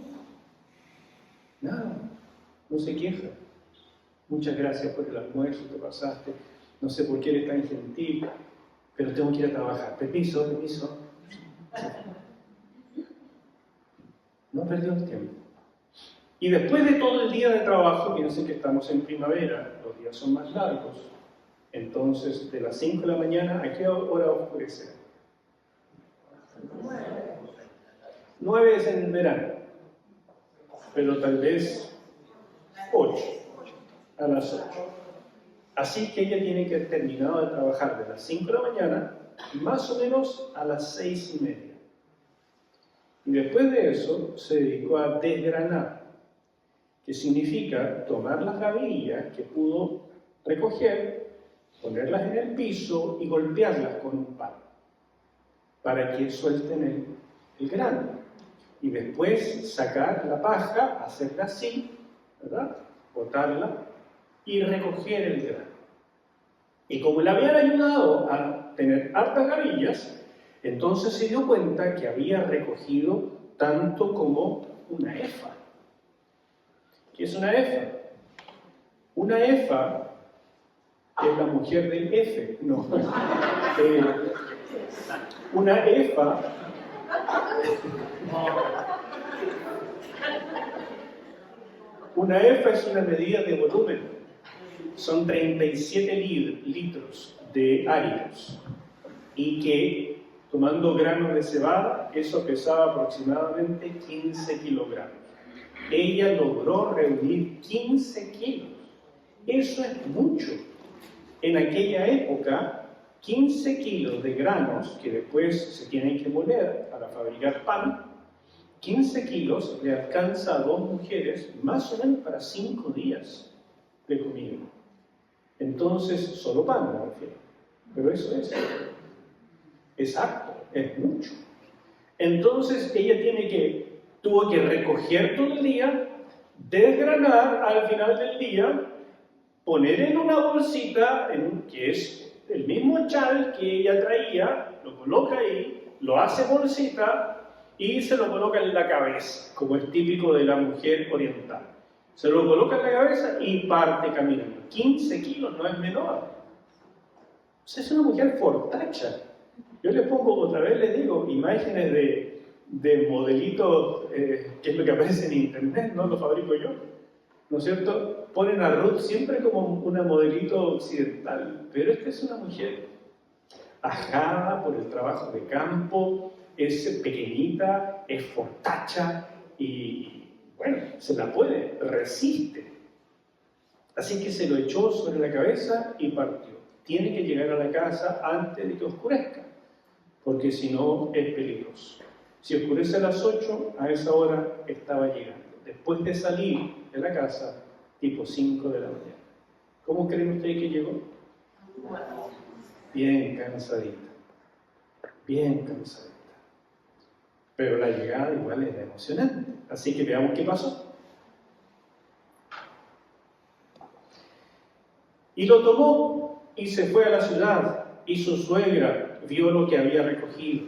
nada, no se queja. Muchas gracias por el almuerzo, te pasaste, no sé por qué eres tan gentil, pero tengo que ir a trabajar, permiso. No perdió el tiempo. Y después de todo el día de trabajo, piensen que estamos en primavera, los días son más largos. Entonces, de las 5 de la mañana, ¿a qué hora oscurece? 9 es en el verano, pero tal vez 8, a las 8. Así que ella tiene que haber terminado de trabajar de las 5 de la mañana, más o menos a las 6:30. Y después de eso se dedicó a desgranar, que significa tomar las gavillas que pudo recoger, ponerlas en el piso y golpearlas con un palo, para que suelten el grano. Y después sacar la paja, hacerla así, ¿verdad? Botarla y recoger el grano. Y como le habían ayudado a tener hartas gavillas, entonces se dio cuenta que había recogido tanto como una efa. ¿Qué es una efa? Una efa es la mujer del efe. No. Una efa es una medida de volumen. Son 37 litros de áridos. Y que tomando granos de cebada, eso pesaba aproximadamente 15 kilogramos. Ella logró reunir 15 kilos. Eso es mucho. En aquella época, 15 kilos de granos, que después se tienen que moler para fabricar pan, 15 kilos le alcanza a 2 mujeres más o menos para 5 días de comida. Entonces, solo pan me refiero. Pero eso es exacto, es mucho. Entonces ella tuvo que recoger todo el día, desgranar al final del día, poner en una bolsita, que es el mismo chal que ella traía, lo coloca ahí, lo hace bolsita y se lo coloca en la cabeza, como es típico de la mujer oriental. Se lo coloca en la cabeza y parte caminando. 15 kilos, no es menor. O sea, es una mujer fortacha. Yo les pongo otra vez, les digo, imágenes de modelitos, que es lo que aparece en internet, no lo fabrico yo, ¿no es cierto? Ponen a Ruth siempre como una modelito occidental, pero esta es una mujer ajada por el trabajo de campo, es pequeñita, es fortacha y, bueno, se la puede, resiste. Así que se lo echó sobre la cabeza y partió. Tiene que llegar a la casa antes de que oscurezca, porque si no es peligroso. Si oscurece a las 8, a esa hora estaba llegando, después de salir de la casa, tipo 5 de la mañana. ¿Cómo creen ustedes que llegó? Bien cansadita, bien cansadita. Pero la llegada igual era emocionante. Así que veamos qué pasó. Y lo tomó y se fue a la ciudad, y su suegra vio lo que había recogido.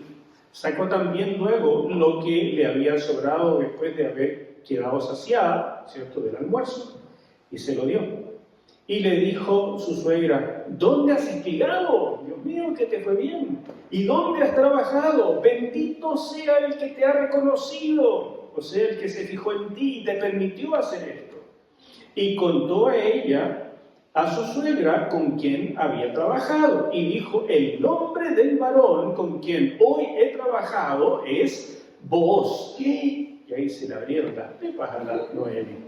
Sacó también luego lo que le había sobrado después de haber quedado saciada, ¿cierto?, del almuerzo, y se lo dio. Y le dijo su suegra: ¿dónde has estigado? Dios mío, que te fue bien. ¿Y dónde has trabajado? Bendito sea el que te ha reconocido, o sea, el que se fijó en ti y te permitió hacer esto. Y contó a ella, a su suegra, con quien había trabajado, y dijo: el nombre del varón con quien hoy he trabajado es Booz. Y ahí se le abrieron las pepas a la Noemí.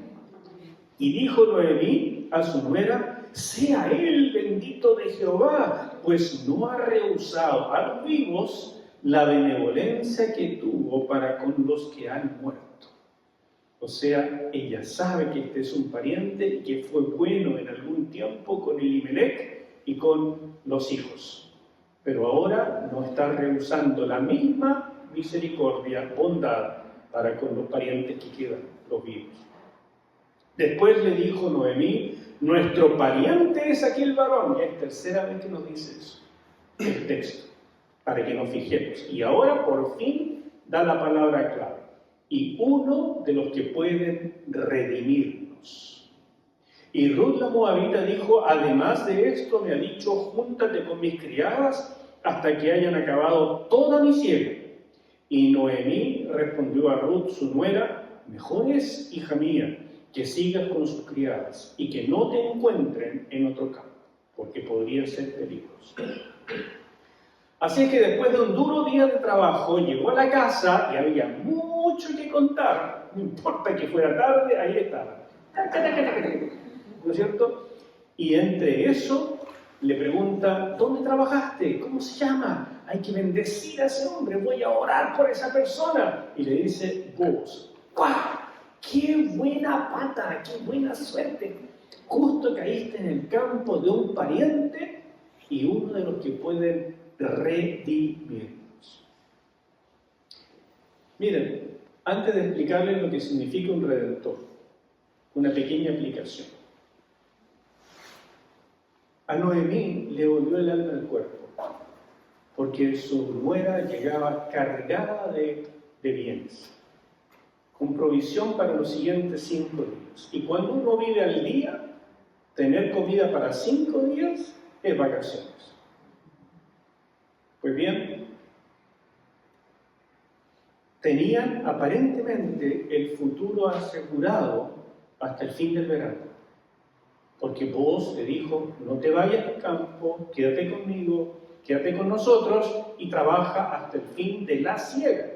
Y dijo Noemí a su nuera: sea él bendito de Jehová, pues no ha rehusado a los vivos la benevolencia que tuvo para con los que han muerto. O sea, ella sabe que este es un pariente y que fue bueno en algún tiempo con Elimelech y con los hijos. Pero ahora no está rehusando la misma misericordia, bondad para con los parientes que quedan, los vivos. Después le dijo Noemí: nuestro pariente es aquel varón. Y es tercera vez que nos dice eso, el texto, para que nos fijemos. Y ahora por fin da la palabra clave. Y uno de los que pueden redimirnos. Y Ruth la Moabita dijo: además de esto me ha dicho: júntate con mis criadas hasta que hayan acabado toda mi siega. Y Noemí respondió a Ruth su nuera: mejor es, hija mía, que sigas con sus criadas y que no te encuentren en otro campo, porque podría ser peligroso. Así es que después de un duro día de trabajo, llegó a la casa y había mucho que contar. No importa que fuera tarde, ahí estaba. ¿No es cierto? Y entre eso le pregunta: ¿dónde trabajaste? ¿Cómo se llama? Hay que bendecir a ese hombre, voy a orar por esa persona. Y le dice: Booz. ¡Guau! ¡Qué buena pata! ¡Qué buena suerte! Justo caíste en el campo de un pariente y uno de los que pueden redimirnos. Miren, antes de explicarles lo que significa un redentor, una pequeña aplicación. A Noemí le volvió el alma al cuerpo, porque su nuera llegaba cargada de bienes, con provisión para los siguientes 5 días. Y cuando uno vive al día, tener comida para 5 días es vacaciones. Pues bien, tenían aparentemente el futuro asegurado hasta el fin del verano. Porque Booz le dijo: no te vayas al campo, quédate conmigo, quédate con nosotros y trabaja hasta el fin de la siega.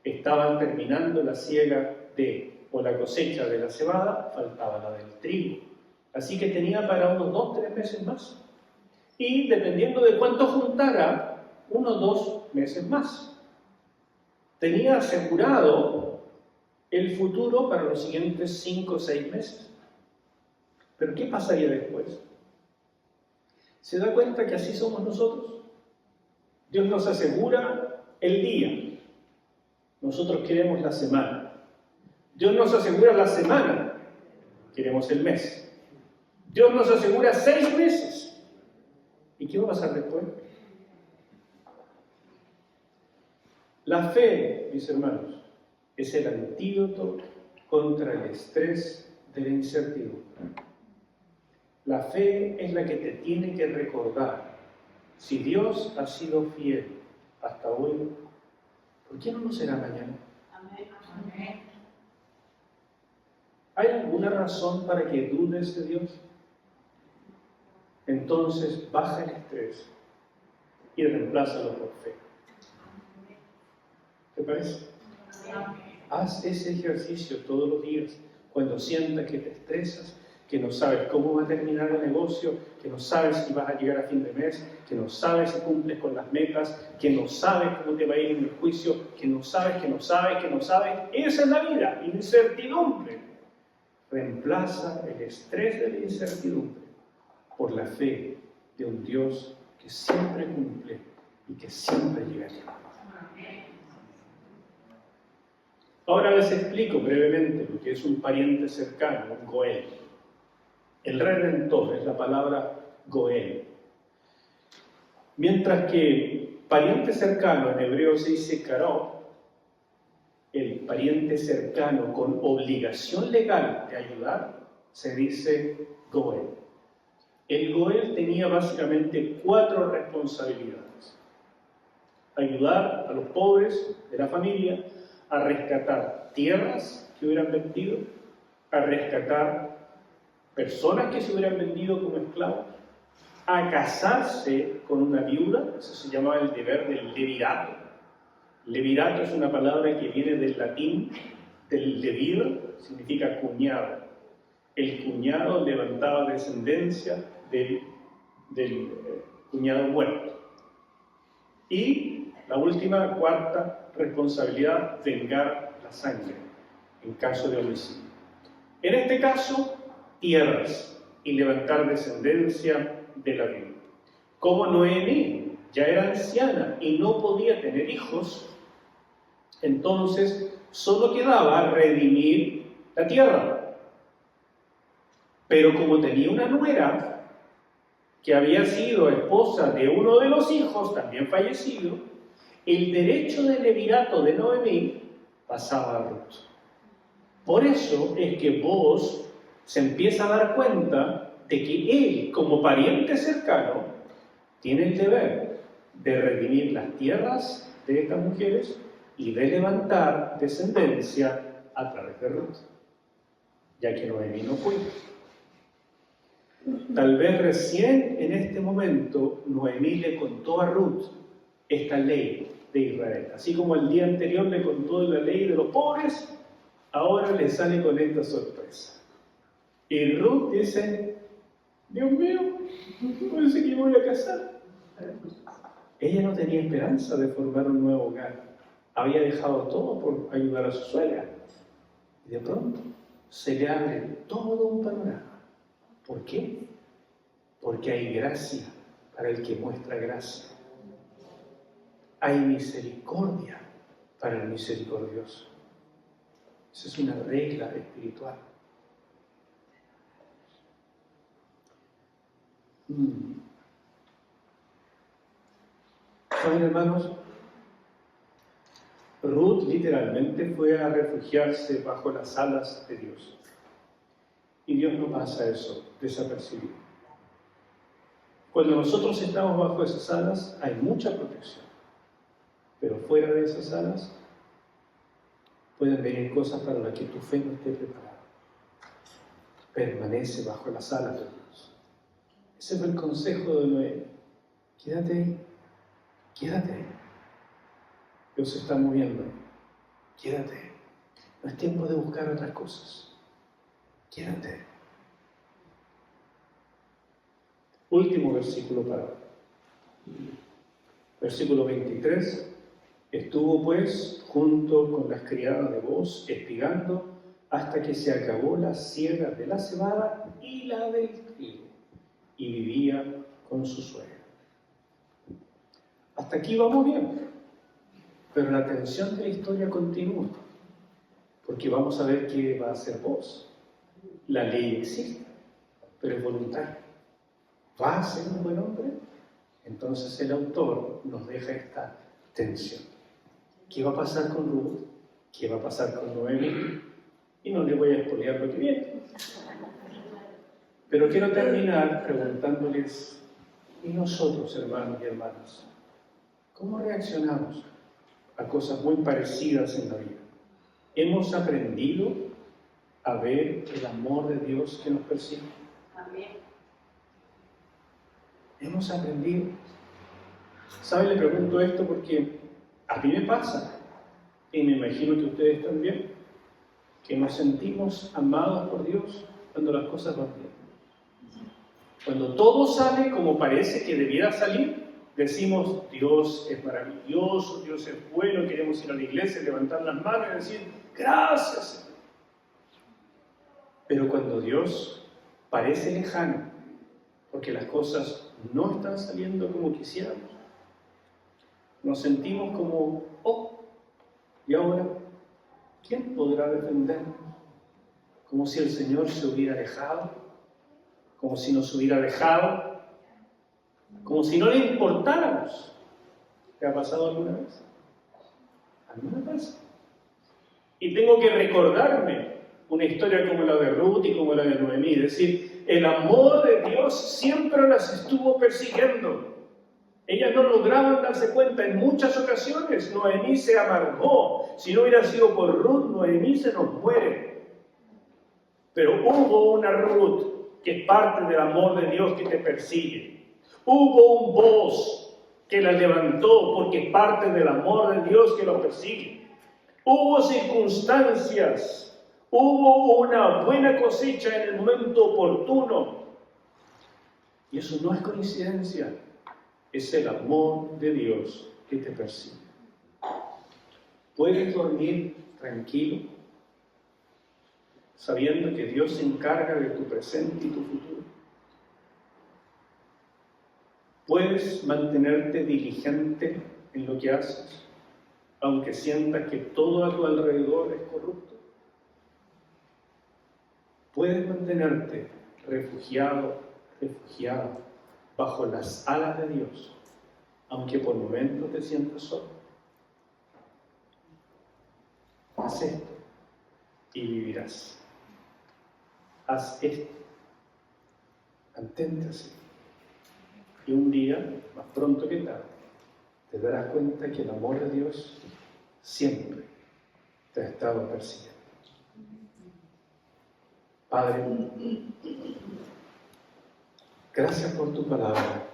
Estaban terminando la siega o la cosecha de la cebada, faltaba la del trigo. Así que tenía para unos 2-3 meses más. Y dependiendo de cuánto juntara, unos 2 meses más. Tenía asegurado el futuro para los siguientes 5 o 6 meses. Pero ¿qué pasaría después? ¿Se da cuenta que así somos nosotros? Dios nos asegura el día. Nosotros queremos la semana. Dios nos asegura la semana. Queremos el mes. Dios nos asegura 6 meses. ¿Y qué va a pasar después? La fe, mis hermanos, es el antídoto contra el estrés de la incertidumbre. La fe es la que te tiene que recordar: si Dios ha sido fiel hasta hoy, ¿por qué no lo será mañana? Amén. ¿Hay alguna razón para que dudes de Dios? Entonces baja el estrés y reemplázalo por fe. ¿Te parece? Haz ese ejercicio todos los días. Cuando sientas que te estresas, que no sabes cómo va a terminar el negocio, que no sabes si vas a llegar a fin de mes, que no sabes si cumples con las metas, que no sabes cómo te va a ir en el juicio, que no sabes. Esa es la vida, incertidumbre. Reemplaza el estrés de la incertidumbre por la fe de un Dios que siempre cumple y que siempre llega a tiempo. Ahora les explico brevemente lo que es un pariente cercano, un Goel. El Redentor es la palabra Goel. Mientras que pariente cercano en hebreo se dice Karov, el pariente cercano con obligación legal de ayudar se dice Goel. El Goel tenía básicamente 4 responsabilidades: ayudar a los pobres de la familia, a rescatar tierras que hubieran vendido, a rescatar personas que se hubieran vendido como esclavos, a casarse con una viuda. Eso se llamaba el deber del levirato. Levirato es una palabra que viene del latín, del levir, significa cuñado. El cuñado levantaba descendencia del cuñado muerto. Y la última, 4ª responsabilidad, vengar la sangre en caso de homicidio. En este caso, tierras y levantar descendencia de la viuda. Como Noemí ya era anciana y no podía tener hijos, entonces solo quedaba redimir la tierra. Pero como tenía una nuera que había sido esposa de uno de los hijos, también fallecido, el derecho de levirato de Noemí pasaba a Ruth. Por eso es que Booz se empieza a dar cuenta de que él, como pariente cercano, tiene el deber de redimir las tierras de estas mujeres y de levantar descendencia a través de Ruth, ya que Noemí no puede. Tal vez recién en este momento Noemí le contó a Ruth esta ley de Israel. Así como el día anterior le contó la ley de los pobres, ahora le sale con esta sorpresa. Y Ruth dice: Dios mío, parece que me voy a casar. Ella no tenía esperanza de formar un nuevo hogar. Había dejado todo por ayudar a su suegra. Y de pronto se le abre todo un panorama. ¿Por qué? Porque hay gracia para el que muestra gracia. Hay misericordia para el misericordioso. Esa es una regla espiritual. ¿Saben, hermanos? Ruth literalmente fue a refugiarse bajo las alas de Dios. Y Dios no pasa eso desapercibido. Cuando nosotros estamos bajo esas alas hay mucha protección. Pero fuera de esas alas pueden venir cosas para las que tu fe no esté preparada. Permanece bajo las alas de Dios. Ese fue el consejo de Noé. Quédate ahí. Quédate ahí. Dios se está moviendo. Quédate ahí. No es tiempo de buscar otras cosas. Quédate ahí. Último versículo para hoy. Versículo 23. Estuvo pues junto con las criadas de Booz espigando hasta que se acabó la siega de la cebada y la del trigo, y vivía con su suegra. Hasta aquí vamos bien, pero la tensión de la historia continúa, porque vamos a ver qué va a hacer Booz. La ley existe, pero es voluntaria. ¿Va a ser un buen hombre? Entonces el autor nos deja esta tensión. ¿Qué va a pasar con Ruth? ¿Qué va a pasar con Noemí? Y no le voy a spoilear lo que viene. Pero quiero terminar preguntándoles, ¿y nosotros, hermanos y hermanas? ¿Cómo reaccionamos a cosas muy parecidas en la vida? ¿Hemos aprendido a ver el amor de Dios que nos persigue? Amén. Hemos aprendido. ¿Saben? Le pregunto esto porque a mí me pasa, y me imagino que ustedes también, que nos sentimos amados por Dios cuando las cosas van bien. Cuando todo sale como parece que debiera salir, decimos, Dios es maravilloso, Dios es bueno, queremos ir a la iglesia, levantar las manos y decir, gracias, Señor. Pero cuando Dios parece lejano, porque las cosas no están saliendo como quisiéramos, nos sentimos como, ¿y ahora quién podrá defendernos? Como si el Señor se hubiera alejado, como si nos hubiera dejado, como si no le importáramos. ¿Te ha pasado alguna vez? A mí me pasa. Y tengo que recordarme una historia como la de Ruth y como la de Noemí, es decir, el amor de Dios siempre las estuvo persiguiendo. Ellas no lograban darse cuenta. En muchas ocasiones Noemí se amargó. Si no hubiera sido por Ruth, Noemí se nos muere. Pero hubo una Ruth que es parte del amor de Dios que te persigue. Hubo un Boaz que la levantó porque es parte del amor de Dios que lo persigue. Hubo circunstancias, hubo una buena cosecha en el momento oportuno. Y eso no es coincidencia. Es el amor de Dios que te persigue. ¿Puedes dormir tranquilo, sabiendo que Dios se encarga de tu presente y tu futuro? ¿Puedes mantenerte diligente en lo que haces, aunque sientas que todo a tu alrededor es corrupto? ¿Puedes mantenerte refugiado, refugiado, bajo las alas de Dios, aunque por momentos te sientas solo? Haz esto y vivirás. Haz esto, mantente así. Y un día, más pronto que tarde, te darás cuenta que el amor de Dios siempre te ha estado persiguiendo. Padre, gracias por tu palabra.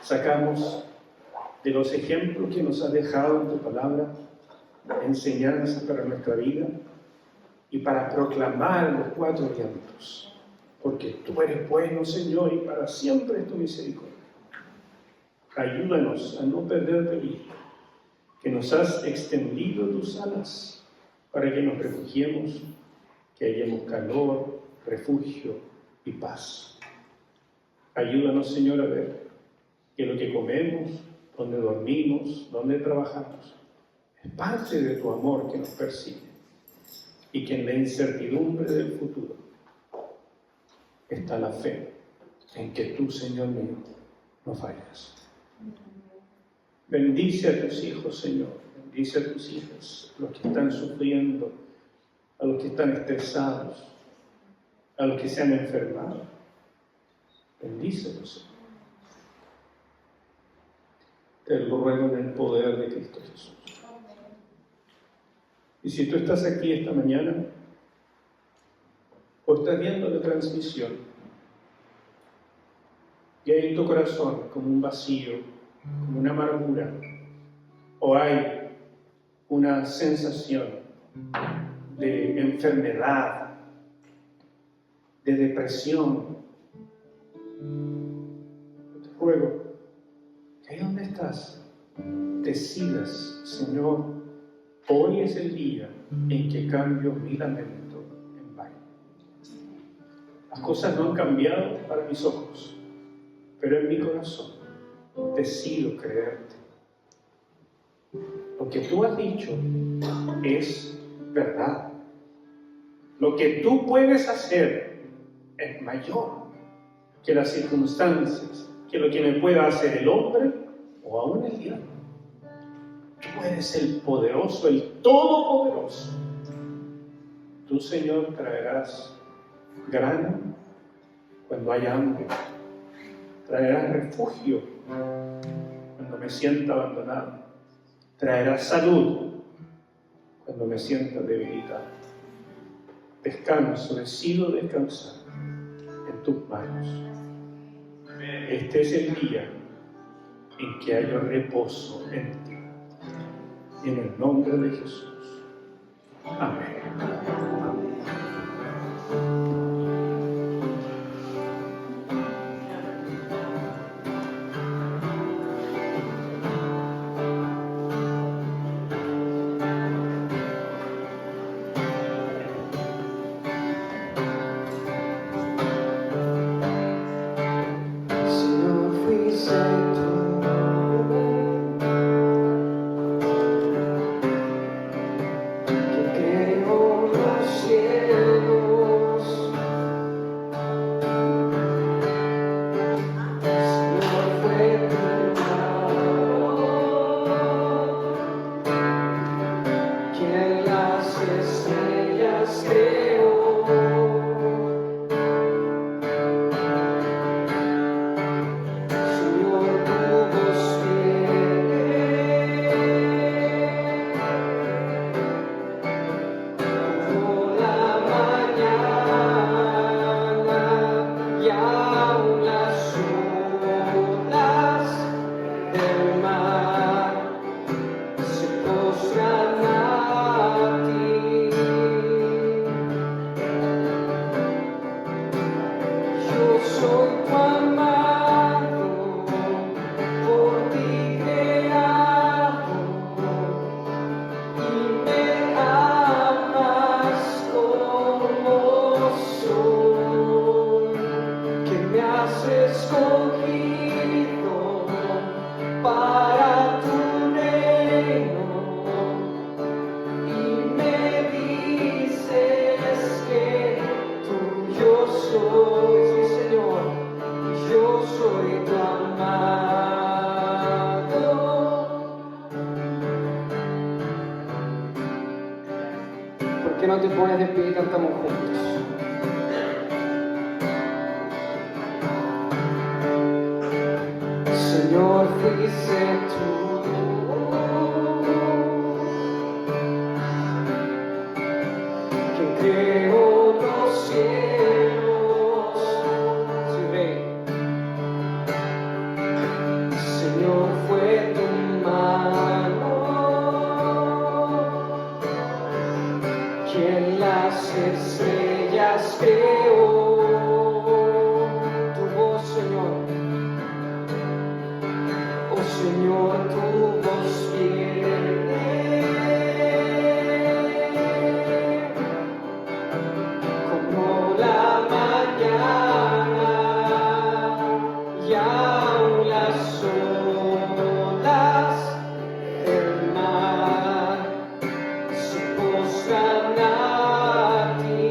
Sacamos de los ejemplos que nos has dejado en tu palabra enseñanzas para nuestra vida y para proclamar los cuatro vientos, porque tú eres bueno, Señor, y para siempre es tu misericordia. Ayúdanos a no perder de vista que nos has extendido tus alas para que nos refugiemos, que hallemos calor, refugio y paz. Ayúdanos, Señor, a ver que lo que comemos, donde dormimos, donde trabajamos, es parte de tu amor que nos persigue, y que en la incertidumbre del futuro está la fe en que tú, Señor mío, no fallas. Bendice a tus hijos, Señor, bendice a tus hijas, a los que están sufriendo, a los que están estresados, a los que se han enfermado. Bendícelos, Señor. Te lo ruego en el poder de Cristo Jesús. Y si tú estás aquí esta mañana, o estás viendo la transmisión, y hay en tu corazón como un vacío, como una amargura, o hay una sensación de enfermedad, de depresión, te ruego que ahí donde estás, decidas, Señor, hoy es el día en que cambio mi lamento en baile. Las cosas no han cambiado para mis ojos, pero en mi corazón decido creerte. Lo que tú has dicho es verdad. Lo que tú puedes hacer es mayor que las circunstancias, que lo que me pueda hacer el hombre o aún el diablo. Tú eres el poderoso, el todopoderoso. Tú, Señor, traerás grano cuando haya hambre. Traerás refugio cuando me sienta abandonado. Traerás salud cuando me sienta debilitado. Descanso, decido descansar en tus manos. Este es el día en que haya reposo en ti. En el nombre de Jesús. Amén. ¿Por qué no te pones de pie y cantamos juntos? Señor, fuiste tú que creó los cielos. Sí, Rey. Señor, fue tu mano quien las estrellas creó. Tu voz, Señor. Oh Señor, tu voz viene como la mañana y aún las olas del mar se postran a ti.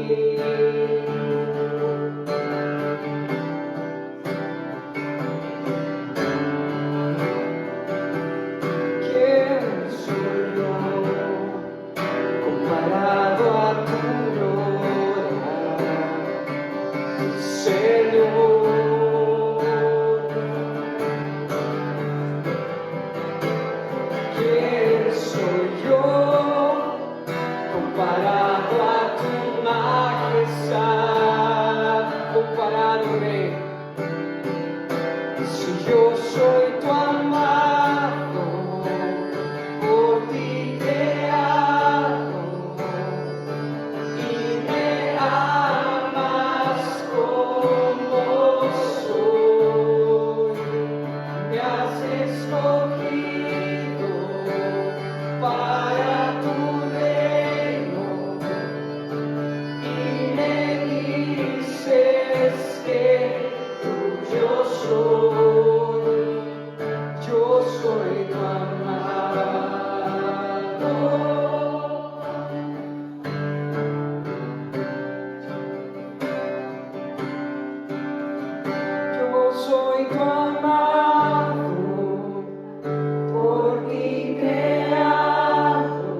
¿Quién soy yo comparado a tu gloria, Señor? ¿Quién soy yo comparado a tu majestad? Comparado, Rey. Si yo soy tu amado, por ti creado, y me amas como soy. Me has escogido para tu reino y me dices que tuyo soy. Yo soy tu amado. Yo soy tu amado, por ti creado,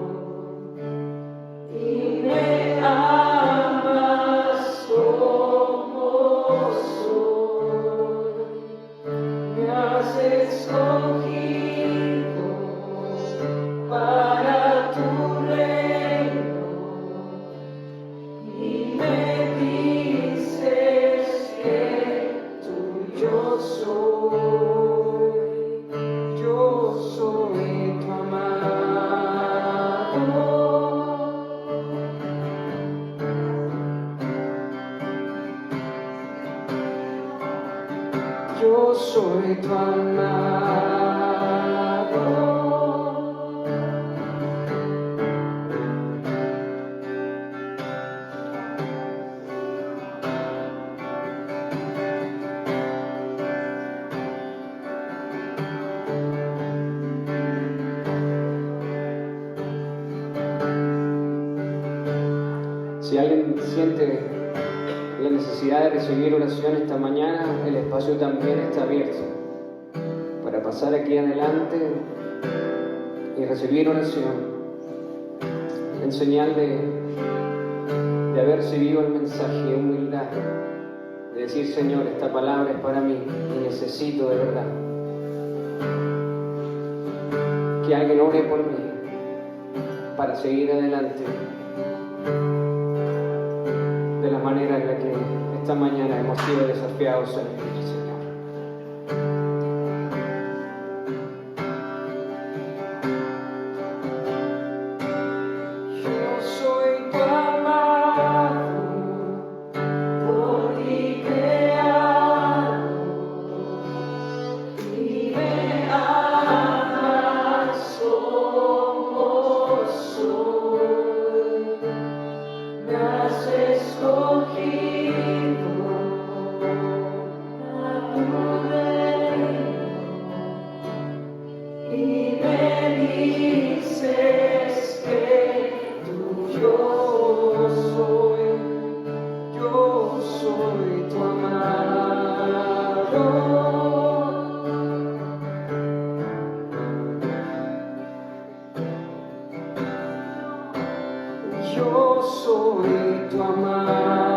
y me amas como soy. Me has escogido para tu reino y me dices que tuyo soy. Yo soy tu amado. Yo soy tu amado. Si alguien siente la necesidad de recibir oración esta mañana, el espacio también está abierto para pasar aquí adelante y recibir oración en señal de haber recibido el mensaje de humildad, de decir: Señor, esta palabra es para mí y necesito de verdad que alguien ore por mí para seguir adelante de la manera en la que esta mañana hemos sido desafiados a vivir, Señor. Yo soy tu amado, por ti creado, y me amas como soy. Me has escogido a tu reino y me dices que tuyo soy. Yo soy tu amado. Yo soy tu amado.